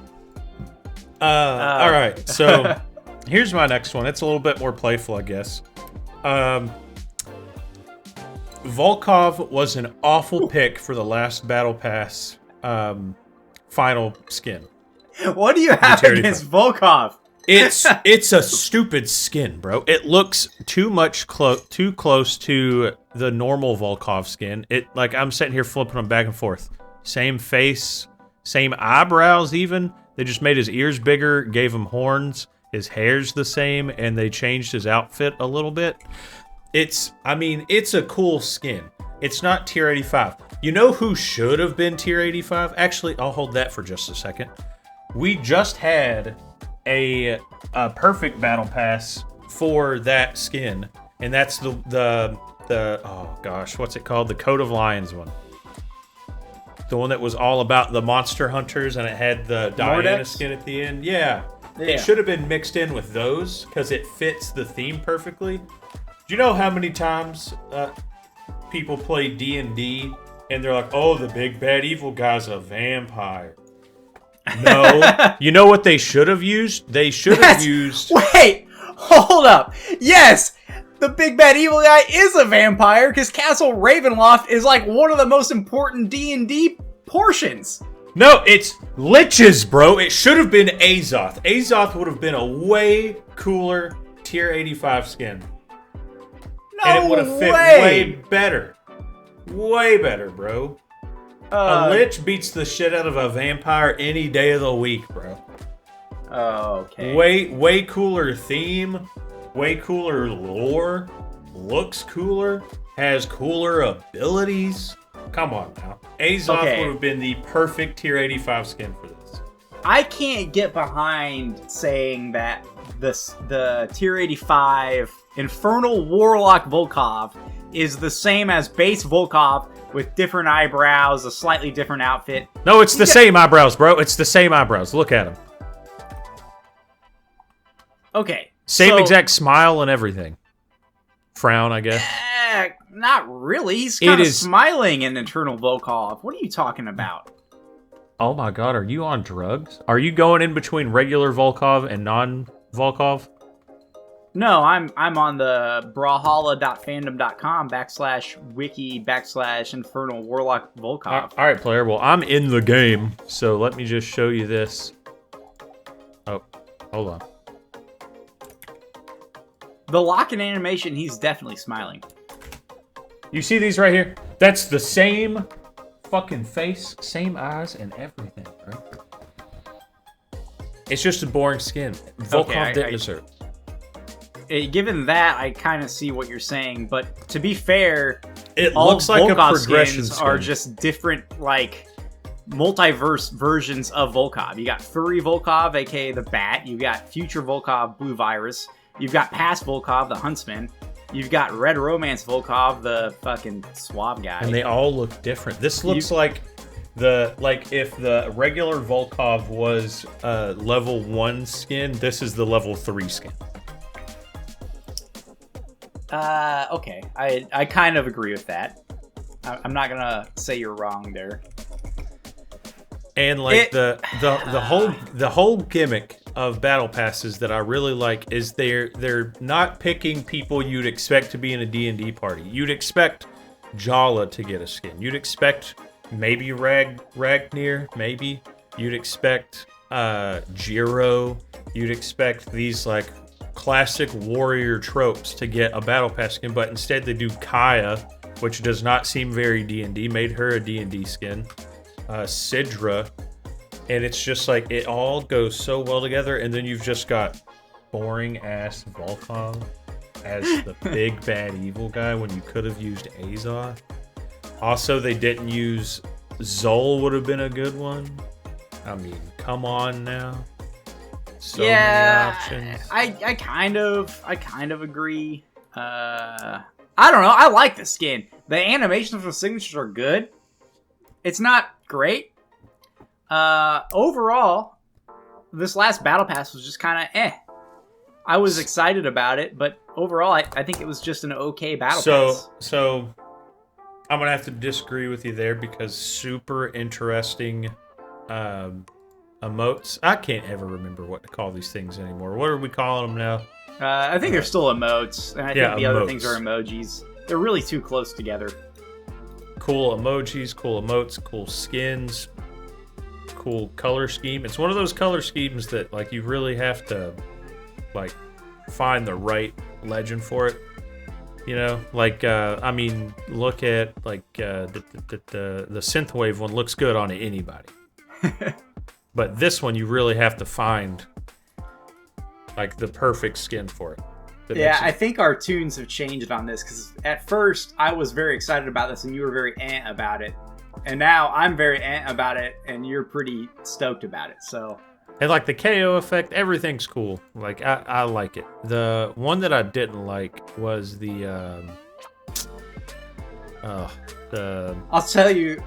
All right, so here's my next one. It's a little bit more playful, I guess. Volkov was an awful pick for the last Battle Pass final skin. What do you have Tier against Volkov? It's a stupid skin, bro. It looks too close to the normal Volkov skin. I'm sitting here flipping them back and forth. Same face, same eyebrows even. They just made his ears bigger, gave him horns. His hair's the same, and they changed his outfit a little bit. It's a cool skin. It's not tier 85. You know who should have been tier 85? Actually, I'll hold that for just a second. We just had a perfect battle pass for that skin, and that's the oh gosh, what's it called? The Coat of Lions one. The one that was all about the monster hunters, and it had the Diana skin at the end. Yeah. It should have been mixed in with those because it fits the theme perfectly. Do you know how many times people play D&D and they're like, "Oh, the big bad evil guy's a vampire"? No. You know what they should have used? They should have used... Wait! Hold up! Yes! The big bad evil guy is a vampire because Castle Ravenloft is like one of the most important D&D portions. No, it's liches, bro. It should have been Azoth. Azoth would have been a way cooler tier 85 skin. And it would have fit way better. Way better, bro. A lich beats the shit out of a vampire any day of the week, bro. Okay. Way cooler theme. Way cooler lore. Looks cooler. Has cooler abilities. Come on now. Azoth would have been the perfect tier 85 skin for this. I can't get behind saying that the tier 85 Infernal Warlock Volkov is the same as base Volkov with different eyebrows, a slightly different outfit. No, it's the same eyebrows, bro. It's the same eyebrows. Look at him. Okay. Same exact smile and everything. Frown, I guess. Not really. He's kind of smiling in Eternal Volkov. What are you talking about? Oh my god, are you on drugs? Are you going in between regular Volkov and non-Volkov? No, I'm on the brawlhalla.fandom.com/wiki/Infernal Warlock Volkov. All right, player. Well, I'm in the game, so let me just show you this. Oh, hold on. The lock-in animation, he's definitely smiling. You see these right here? That's the same fucking face, same eyes, and everything, bro. It's just a boring skin. Volkov didn't deserve. Given that, I kind of see what you're saying, but to be fair, it looks like Volkov a progression skins are just different, like, multiverse versions of Volkov. You got Furry Volkov, aka the Bat. You got Future Volkov, Blue Virus. You've got Past Volkov, the Huntsman. You've got Red Romance Volkov, the fucking suave guy. And they all look different. This looks like if the regular Volkov was level 1 skin, this is the level 3 skin. Okay. I kind of agree with that. I'm not gonna say you're wrong there. And like the whole gimmick of battle passes that I really like is they're not picking people you'd expect to be in a D&D party. You'd expect Jala to get a skin. You'd expect maybe Ragnir, maybe. You'd expect Jiro. You'd expect these like classic warrior tropes to get a battle pass skin, but instead they do Kaya, which does not seem very D&D. Made her a D&D skin. Sidra. And it's just like, it all goes so well together, and then you've just got boring-ass Volkov as the big bad evil guy when you could have used Azoth. Also, they didn't use... Zol would have been a good one. I mean, come on now. So many options. I kind of agree. I don't know. I like the skin. The animations for signatures are good. It's not great. Overall, this last battle pass was just kind of I was excited about it, but overall, I think it was just an okay battle pass. So I'm gonna have to disagree with you there because super interesting emotes. I can't ever remember what to call these things anymore. What are we calling them now? I think they're still emotes, and I think the other things are emojis. They're really too close together. Cool emojis, cool emotes, cool skins. cool color scheme. It's one of those color schemes that like you really have to like find the right legend for it. You know, like I mean, look at like the synthwave one looks good on anybody, but this one you really have to find like the perfect skin for it. Yeah, I think our tunes have changed on this because at first I was very excited about this and you were very about it. And now I'm very about it and you're pretty stoked about it. So, and like the KO effect, everything's cool. Like I like it. The one that I didn't like was the I'll tell you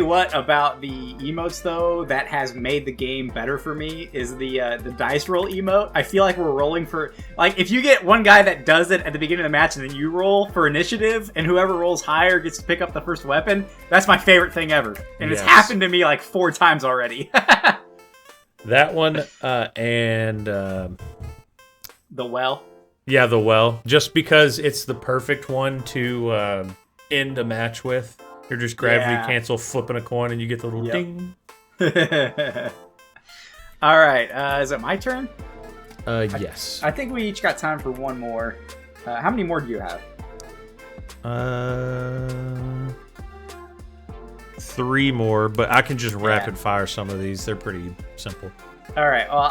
what about the emotes though that has made the game better for me is the dice roll emote. I feel like we're rolling for like if you get one guy that does it at the beginning of the match and then you roll for initiative and whoever rolls higher gets to pick up the first weapon. That's my favorite thing ever, and It's happened to me like 4 times already. That one and the well. Yeah, the well. Just because it's the perfect one to end a match with. You're just gravity cancel, flipping a coin, and you get the little ding. All right, is it my turn? Yes. I think we each got time for one more. How many more do you have? 3 more, but I can just rapid fire some of these. They're pretty simple. All right, well,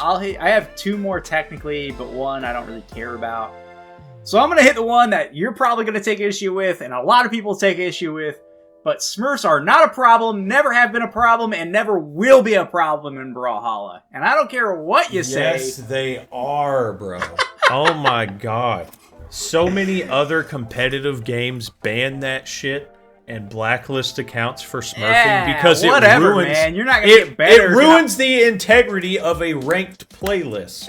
I have 2 more technically, but one I don't really care about. So I'm going to hit the one that you're probably going to take issue with, and a lot of people take issue with. But Smurfs are not a problem, never have been a problem, and never will be a problem in Brawlhalla. And I don't care what you say. Yes, they are, bro. Oh my god. So many other competitive games ban that shit and blacklist accounts for smurfing because it ruins. Man. You're not gonna get better. It ruins the integrity of a ranked playlist.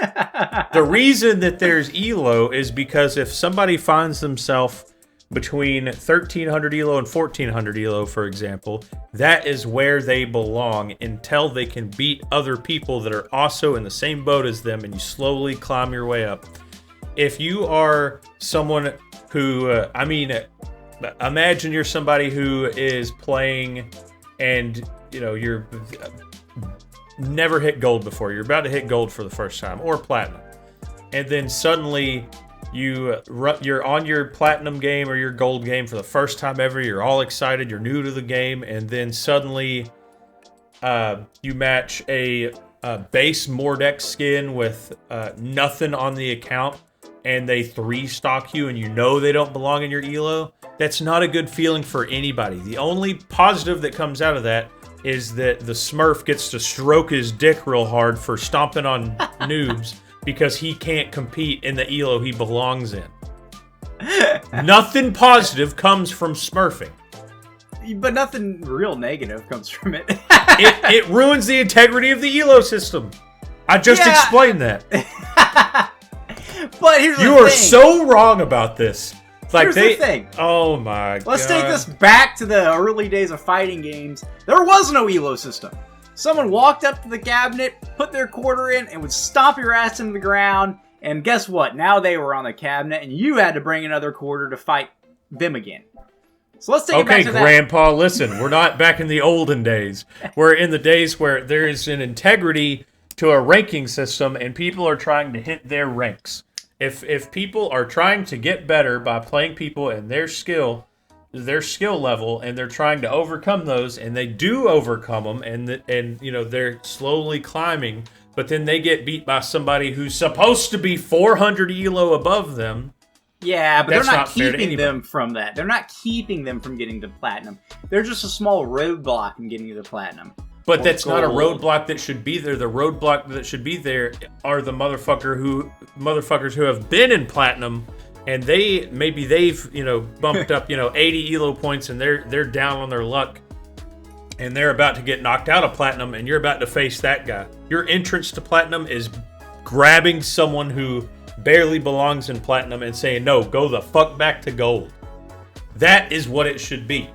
The reason that there's ELO is because if somebody finds themselves between 1300 ELO and 1400 ELO, for example, that is where they belong until they can beat other people that are also in the same boat as them, and you slowly climb your way up. If you are someone who, imagine you're somebody who is playing and, you know, you're never hit gold before. You're about to hit gold for the first time, or platinum. And then suddenly you're on your platinum game or your gold game for the first time ever. You're all excited. You're new to the game, and then suddenly you match a base Mordex skin with nothing on the account, and they 3-stock you, and you know they don't belong in your ELO. That's not a good feeling for anybody. The only positive that comes out of that is that the Smurf gets to stroke his dick real hard for stomping on noobs. Because he can't compete in the ELO he belongs in. Nothing positive comes from smurfing. But nothing real negative comes from it. It ruins the integrity of the ELO system. I just explained that. But here's the thing. You are so wrong about this. Here's the thing. Oh my god. Let's take this back to the early days of fighting games. There was no ELO system. Someone walked up to the cabinet, put their quarter in, and would stomp your ass into the ground. And guess what? Now they were on the cabinet, and you had to bring another quarter to fight them again. So let's take it back to that. Okay, Grandpa, listen. We're not back in the olden days. We're in the days where there is an integrity to a ranking system, and people are trying to hit their ranks. If people are trying to get better by playing people and their skill level, and they're trying to overcome those, and they do overcome them, and you know they're slowly climbing, but then they get beat by somebody who's supposed to be 400 ELO above them. Yeah, but they're not keeping them from that. They're not keeping them from getting to platinum. They're just a small roadblock in getting to platinum. But that's not a roadblock that should be there. The roadblock that should be there are the motherfuckers who have been in platinum. And they've bumped up 80 ELO points, and they're down on their luck, and they're about to get knocked out of platinum, and you're about to face that guy. Your entrance to platinum is grabbing someone who barely belongs in platinum and saying, "No, go the fuck back to gold." That is what it should be.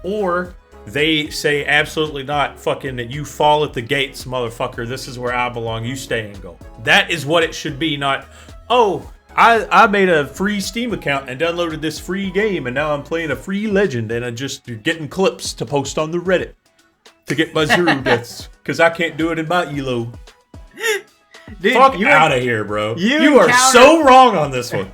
Or they say, "Absolutely not, fucking you fall at the gates, motherfucker. This is where I belong. You stay in gold." That is what it should be. Not, "Oh, I made a free Steam account and downloaded this free game, and now I'm playing a free legend, and I'm just getting clips to post on the Reddit." to get my 0 deaths because I can't do it in my elo. Dude, Fuck out of here, bro. You are encounter- so wrong on this one.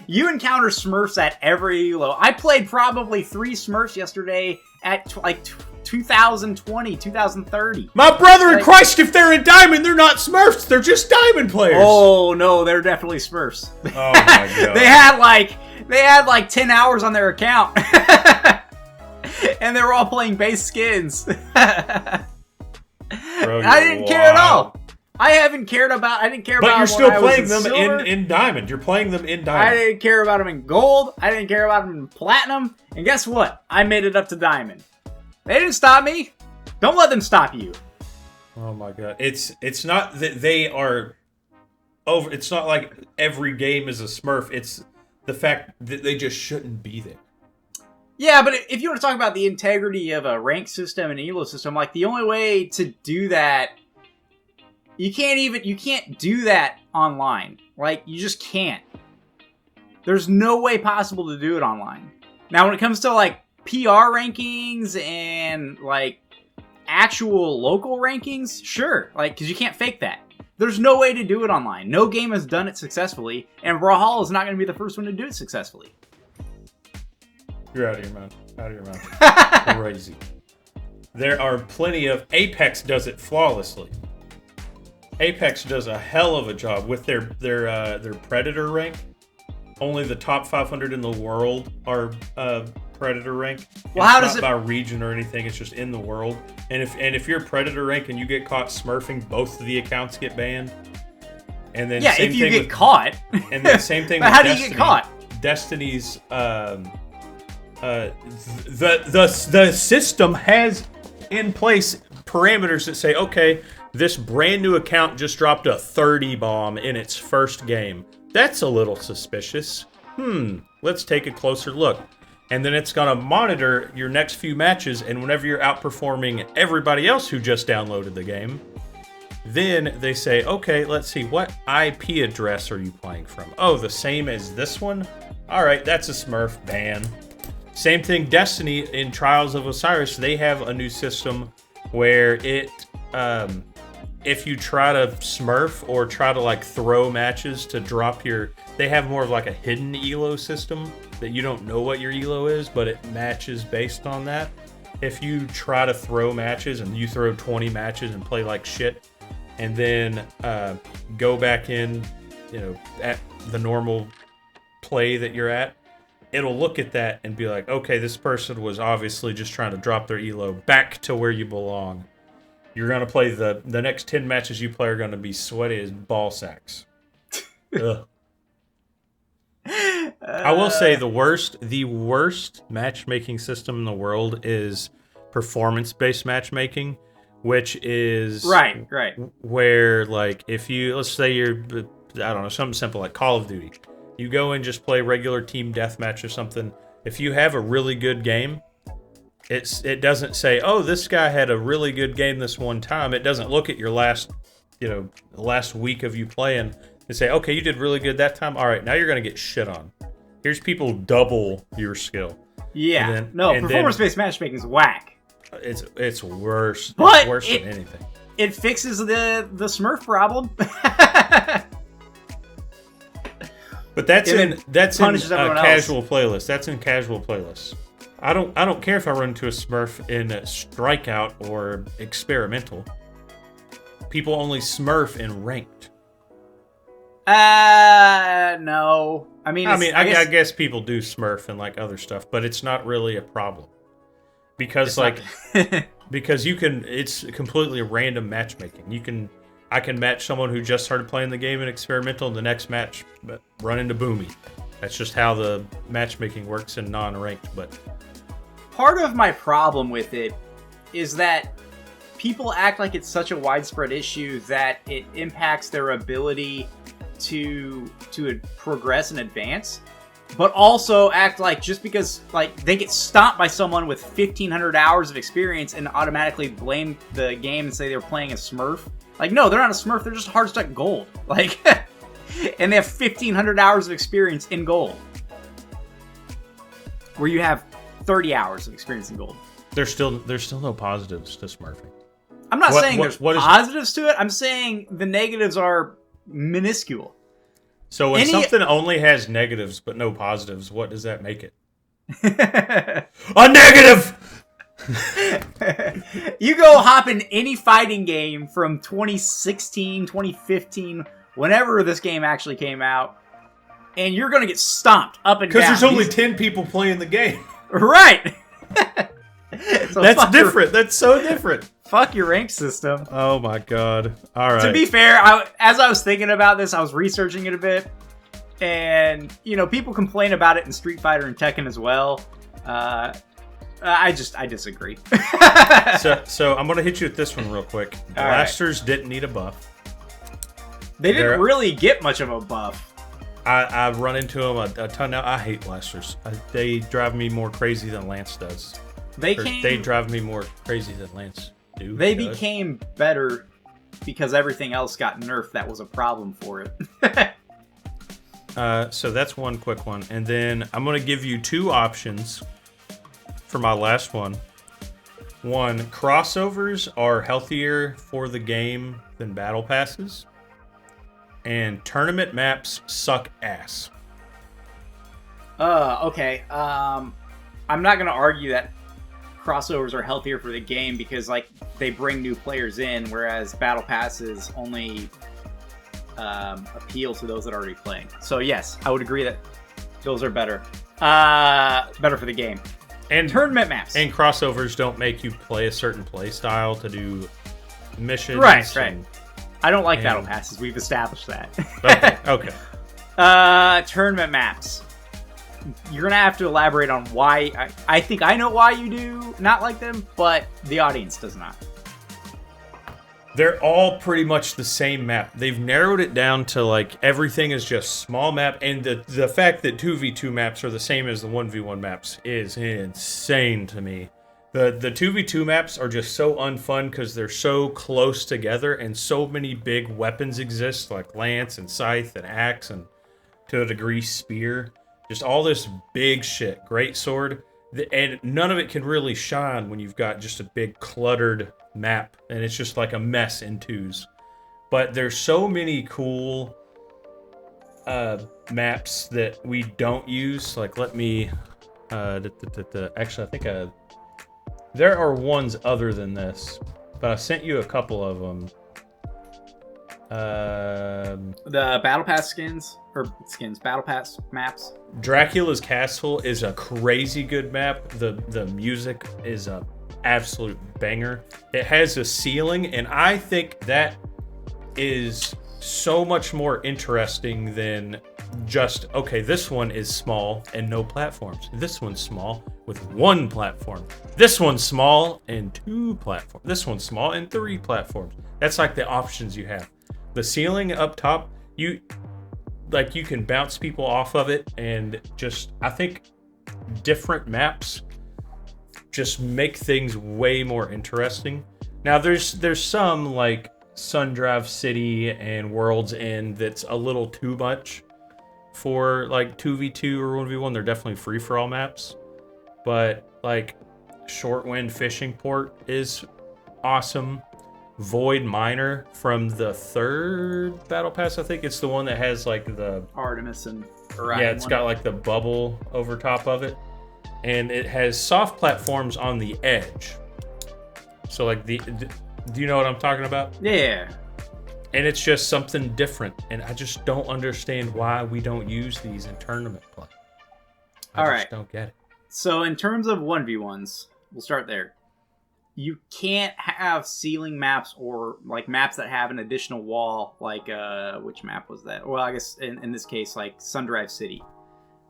You encounter Smurfs at every elo. I played probably 3 Smurfs yesterday at like 2020, 2030. My brother in Christ, if they're in Diamond, they're not Smurfs. They're just Diamond players. Oh no, they're definitely Smurfs. Oh my god. they had like 10 hours on their account. And they were all playing base skins. Bro, I didn't care at all. I didn't care about But you're still playing them silver. in Diamond. You're playing them in I Diamond. didn't care about them in gold. I didn't care about them in platinum. And guess what? I made it up to diamond. They didn't stop me. Don't let them stop you. Oh my god. It's not that they are over. It's not like every game is a Smurf. It's the fact that they just shouldn't be there. Yeah, but if you want to talk about the integrity of a rank system and an elo system, like the only way to do that, you can't do that online. Like, you just can't. There's no way possible to do it online. Now, when it comes to, like, PR rankings and, like, actual local rankings, sure. Like, because you can't fake that. There's no way to do it online. No game has done it successfully, and Brawlhalla is not going to be the first one to do it successfully. You're out of your mind. Out of your mind. Crazy. There are plenty of... Apex does it flawlessly. Apex does a hell of a job with their Predator rank. Only the top 500 in the world are Predator rank. Well, how does it? It's not by region or anything. It's just in the world. And if you're Predator rank and you get caught smurfing, both of the accounts get banned. And then if you get caught. And then same thing. But with how Destiny. do you get caught? Destiny's the system has in place parameters that say, okay, this brand new account just dropped a 30 bomb in its first game. That's a little suspicious. Let's take a closer look. And then it's going to monitor your next few matches, and whenever you're outperforming everybody else who just downloaded the game, then they say, okay, let's see, what IP address are you playing from? Oh, the same as this one? All right, that's a Smurf ban. Same thing, Destiny in Trials of Osiris, they have a new system where it, if you try to Smurf or try to like throw matches to drop your, they have more of like a hidden elo system that you don't know what your elo is, but it matches based on that. If you try to throw matches and you throw 20 matches and play like shit, and then go back in, at the normal play that you're at, it'll look at that and be like, okay, this person was obviously just trying to drop their elo back to where you belong. You're going to play the next 10 matches you play are going to be sweaty as ball sacks. Ugh. I will say the worst matchmaking system in the world is performance-based matchmaking, which is right where, like, if you, let's say you're, I don't know, something simple like Call of Duty. You go and just play regular team deathmatch or something. If you have a really good game, it doesn't say, oh, this guy had a really good game this one time. It doesn't look at your last week of you playing and say, okay, you did really good that time. All right, now you're going to get shit on. Here's people double your skill. Yeah. Performance-based matchmaking is whack. It's worse. But it's worse than anything. It fixes the Smurf problem. But that's in casual else. playlist. That's in casual playlists. I don't care if I run into a Smurf in Strikeout or Experimental. People only Smurf in Ranked. No. I guess people do Smurf and like other stuff, but it's not really a problem. Because because you can, it's completely random matchmaking. I can match someone who just started playing the game in Experimental and the next match run into Boomy. That's just how the matchmaking works in non-ranked. But part of my problem with it is that people act like it's such a widespread issue that it impacts their ability to progress and advance, but also act like just because like they get stomped by someone with 1,500 hours of experience and automatically blame the game and say they're playing a Smurf. Like, no, they're not a Smurf. They're just hard stuck gold. Like, and they have 1,500 hours of experience in gold, where you have 30 hours of experience in gold. There's still no positives to smurfing. I'm not saying there's positives to it. I'm saying the negatives are minuscule. So when something only has negatives but no positives, what does that make it? A negative! You go hop in any fighting game from 2016, 2015, whenever this game actually came out, and you're going to get stomped up and down. Because there's only 10 people playing the game. Right! So that's different. That's so different. Fuck your rank system. Oh my god. All right. To be fair, as I was thinking about this, I was researching it a bit. And, people complain about it in Street Fighter and Tekken as well. I disagree. so I'm going to hit you with this one real quick. Blasters didn't need a buff. They didn't really get much of a buff. I've run into them a ton now. I hate blasters. They drive me more crazy than Lance does. They drive me more crazy than Lance do. They became better because everything else got nerfed that was a problem for it. So that's one quick one. And then I'm going to give you two options for my last one. One, crossovers are healthier for the game than battle passes. And tournament maps suck ass. Okay. I'm not going to argue that crossovers are healthier for the game because, they bring new players in, whereas battle passes only appeal to those that are already playing. So, yes, I would agree that those are better. Better for the game. And tournament maps. And crossovers don't make you play a certain play style to do missions. Right. I don't like battle passes. We've established that. Okay. Tournament maps. You're going to have to elaborate on why. I think I know why you do not like them, but the audience does not. They're all pretty much the same map. They've narrowed it down to, everything is just small map. And the fact that 2v2 maps are the same as the 1v1 maps is insane to me. The 2v2 maps are just so unfun because they're so close together and so many big weapons exist, like Lance and Scythe and Axe and, to a degree, Spear. Just all this big shit. Great sword. And none of it can really shine when you've got just a big cluttered map. And it's just like a mess in twos. But there's so many cool maps that we don't use. Let me... Actually, I think there are ones other than this. But I sent you a couple of them. The Battle Pass Battle Pass maps. Dracula's Castle is a crazy good map. The music is a absolute banger. It has a ceiling, and I think that is so much more interesting than just, okay, this one is small and no platforms. This one's small with one platform. This one's small and two platforms. This one's small and three platforms. That's the options you have. The ceiling up top, you can bounce people off of it, and just, I think different maps just make things way more interesting. Now there's some Sundrive City and World's End that's a little too much for 2v2 or 1v1. They're definitely free for all maps. But Shortwind Fishing Port is awesome. Void Miner from the third Battle Pass, I think it's the one that has the Artemis and Orion. Yeah, it's got the bubble over top of it, and it has soft platforms on the edge. So do you know what I'm talking about? Yeah. And it's just something different, and I just don't understand why we don't use these in tournament play. I just don't get it. So in terms of 1v1s, we'll start there. You can't have ceiling maps or maps that have an additional wall, which map was that? Well, I guess in this case, Sundrive City,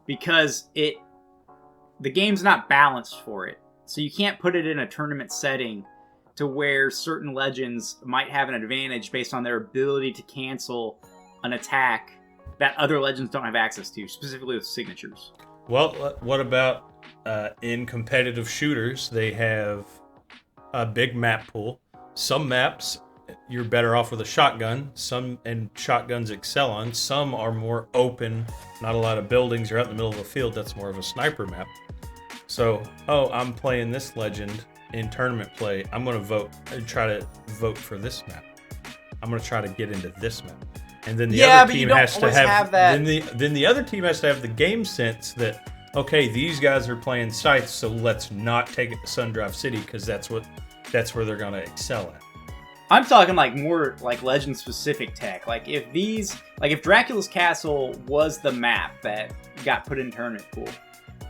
because the game's not balanced for it. So you can't put it in a tournament setting to where certain legends might have an advantage based on their ability to cancel an attack that other legends don't have access to, specifically with signatures. Well, what about in competitive shooters? They have a big map pool. Some maps you're better off with a shotgun. And shotguns excel on. Some are more open, not a lot of buildings. You're out in the middle of a field. That's more of a sniper map. So, I'm playing this legend in tournament play. I'm going to try to vote for this map. I'm going to try to get into this map. And then the other team has to have that. Then the other team has to have the game sense that, okay, these guys are playing Scythe, so let's not take it to Sundrive City because that's where they're going to excel at. I'm talking like more like legend specific tech. Like if Dracula's Castle was the map that got put in tournament pool,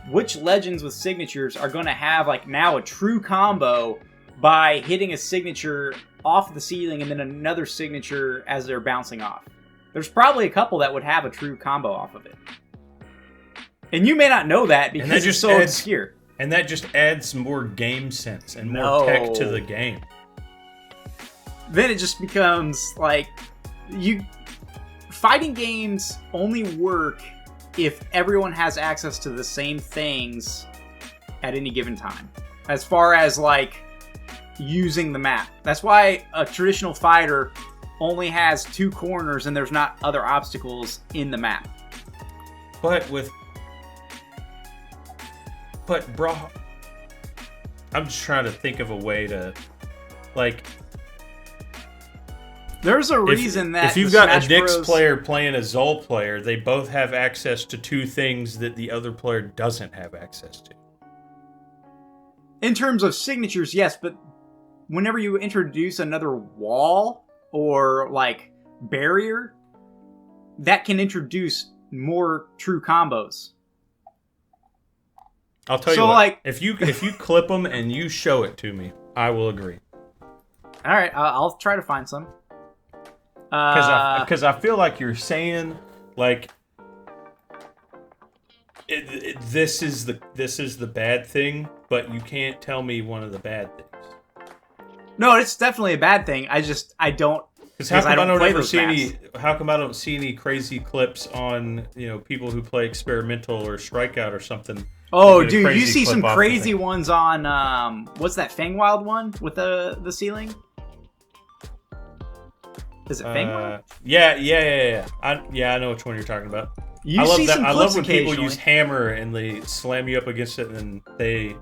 which legends with signatures are going to have like now a true combo by hitting a signature off the ceiling and then another signature as they're bouncing off? There's probably a couple that would have a true combo off of it. And you may not know that because it's just so obscure. And that just adds more game sense and more tech to the game. Then it just becomes like fighting games only work if everyone has access to the same things at any given time. As far as like using the map. That's why a traditional fighter only has 2 corners and there's not other obstacles in the map. But I'm just trying to think of a way to, like... There's a reason that if you've got a Nyx player playing a Zol player, they both have access to 2 things that the other player doesn't have access to. In terms of signatures, yes, but whenever you introduce another wall or like barrier, that can introduce more true combos. I'll tell you what, like, if you clip them and you show it to me, I will agree. All right, I'll try to find some. Because I feel like you're saying like this is the bad thing, but you can't tell me one of the bad things. No, it's definitely a bad thing. I don't. Because how come I don't see any crazy clips on people who play experimental or strikeout or something? Oh, dude, you see some crazy ones on what's that Fangwild one with the ceiling? Is it Fangwild? Yeah. I know which one you're talking about. I love that. I love when people use hammer and they slam you up against it and then they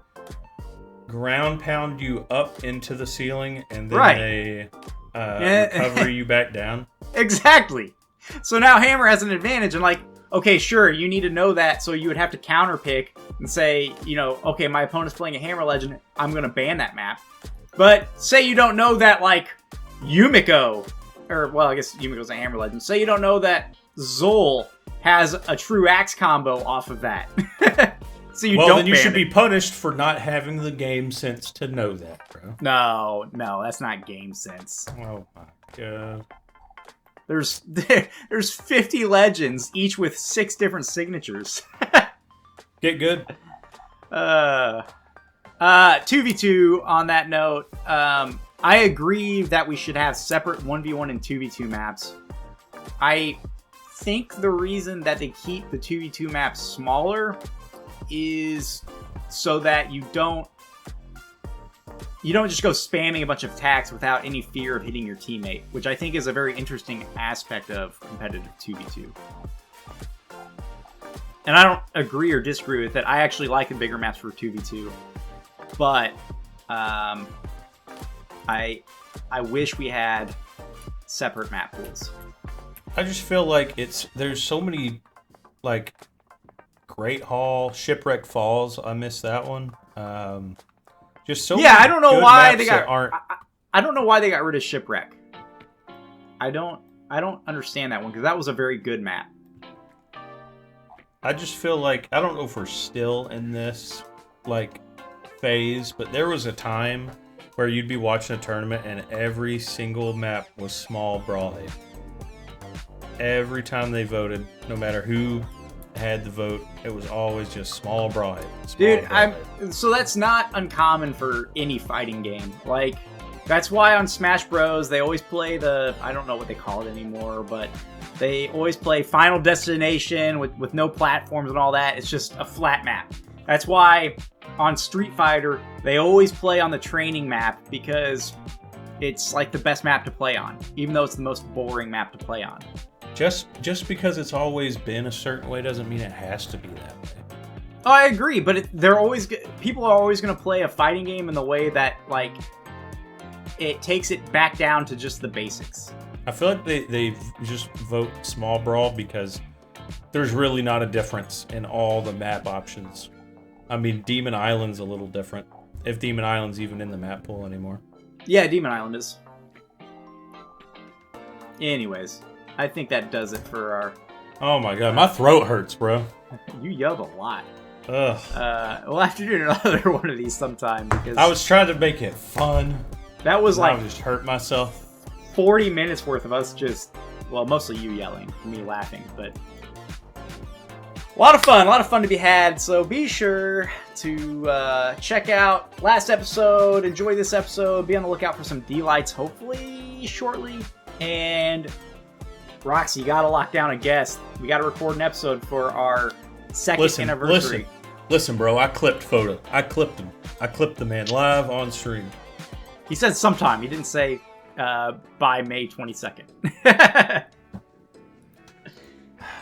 ground pound you up into the ceiling and then they recover you back down. Exactly. So now hammer has an advantage and like, okay, sure, you need to know that, so you would have to counter pick and say, okay, my opponent's playing a hammer legend, I'm going to ban that map. But say you don't know that, like, Yumiko, or, well, I guess Yumiko's a hammer legend. Say you don't know that Zol has a true axe combo off of that. So then you should be punished for not having the game sense to know that, bro. No, that's not game sense. Oh my god. There's 50 legends, each with 6 different signatures. Get good. 2v2 on that note. I agree that we should have separate 1v1 and 2v2 maps. I think the reason that they keep the 2v2 maps smaller is so that you don't just go spamming a bunch of attacks without any fear of hitting your teammate, which I think is a very interesting aspect of competitive 2v2. And I don't agree or disagree with it. I actually like the bigger maps for 2v2. But I wish we had separate map pools. I just feel like there's so many, like, Great Hall, Shipwreck Falls. I missed that one. Just so many I don't know why they got. Aren't... I don't know why they got rid of Shipwreck. I don't understand that one because that was a very good map. I just feel like I don't know if we're still in this like phase, but there was a time where you'd be watching a tournament and every single map was small Brawlhalla. Every time they voted, no matter who had the vote, it was always just small Brawlhalla. Dude, so that's not uncommon for any fighting game. Like, that's why on Smash Bros. They always play I don't know what they call it anymore, but they always play Final Destination with no platforms and all that. It's just a flat map. That's why on Street Fighter, they always play on the training map because it's like the best map to play on, even though it's the most boring map to play on. Just because it's always been a certain way doesn't mean it has to be that way. Oh, I agree, but people are always going to play a fighting game in the way that, like, it takes it back down to just the basics. I feel like they just vote small brawl because there's really not a difference in all the map options. I mean, Demon Island's a little different. If Demon Island's even in the map pool anymore. Yeah, Demon Island is. Anyways, I think that does it for our... Oh my god, my throat hurts, bro. You yelled a lot. Ugh. We'll have to do another one of these sometime because... I was trying to make it fun. That was like... I just hurt myself. 40 minutes worth of us just... Well, mostly you yelling, me laughing, but... A lot of fun to be had, so be sure to check out last episode, enjoy this episode, be on the lookout for some D-Lights, hopefully shortly, and Roxy, you gotta lock down a guest. We gotta record an episode for our second anniversary. Listen, bro, I clipped photo. I clipped him. I clipped the man live on stream. He said sometime, he didn't say by May 22nd.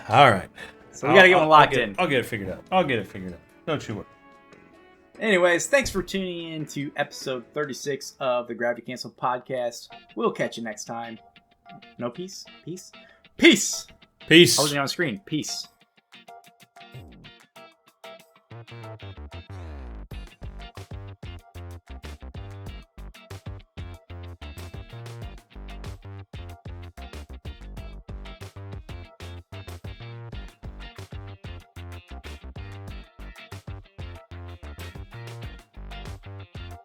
All right. So we gotta get one locked in. I'll get it figured out. Don't you worry. Anyways, thanks for tuning in to episode 36 of the Gravity Cancel podcast. We'll catch you next time. No peace? Peace? Peace! Peace. I wasn't on screen. Peace.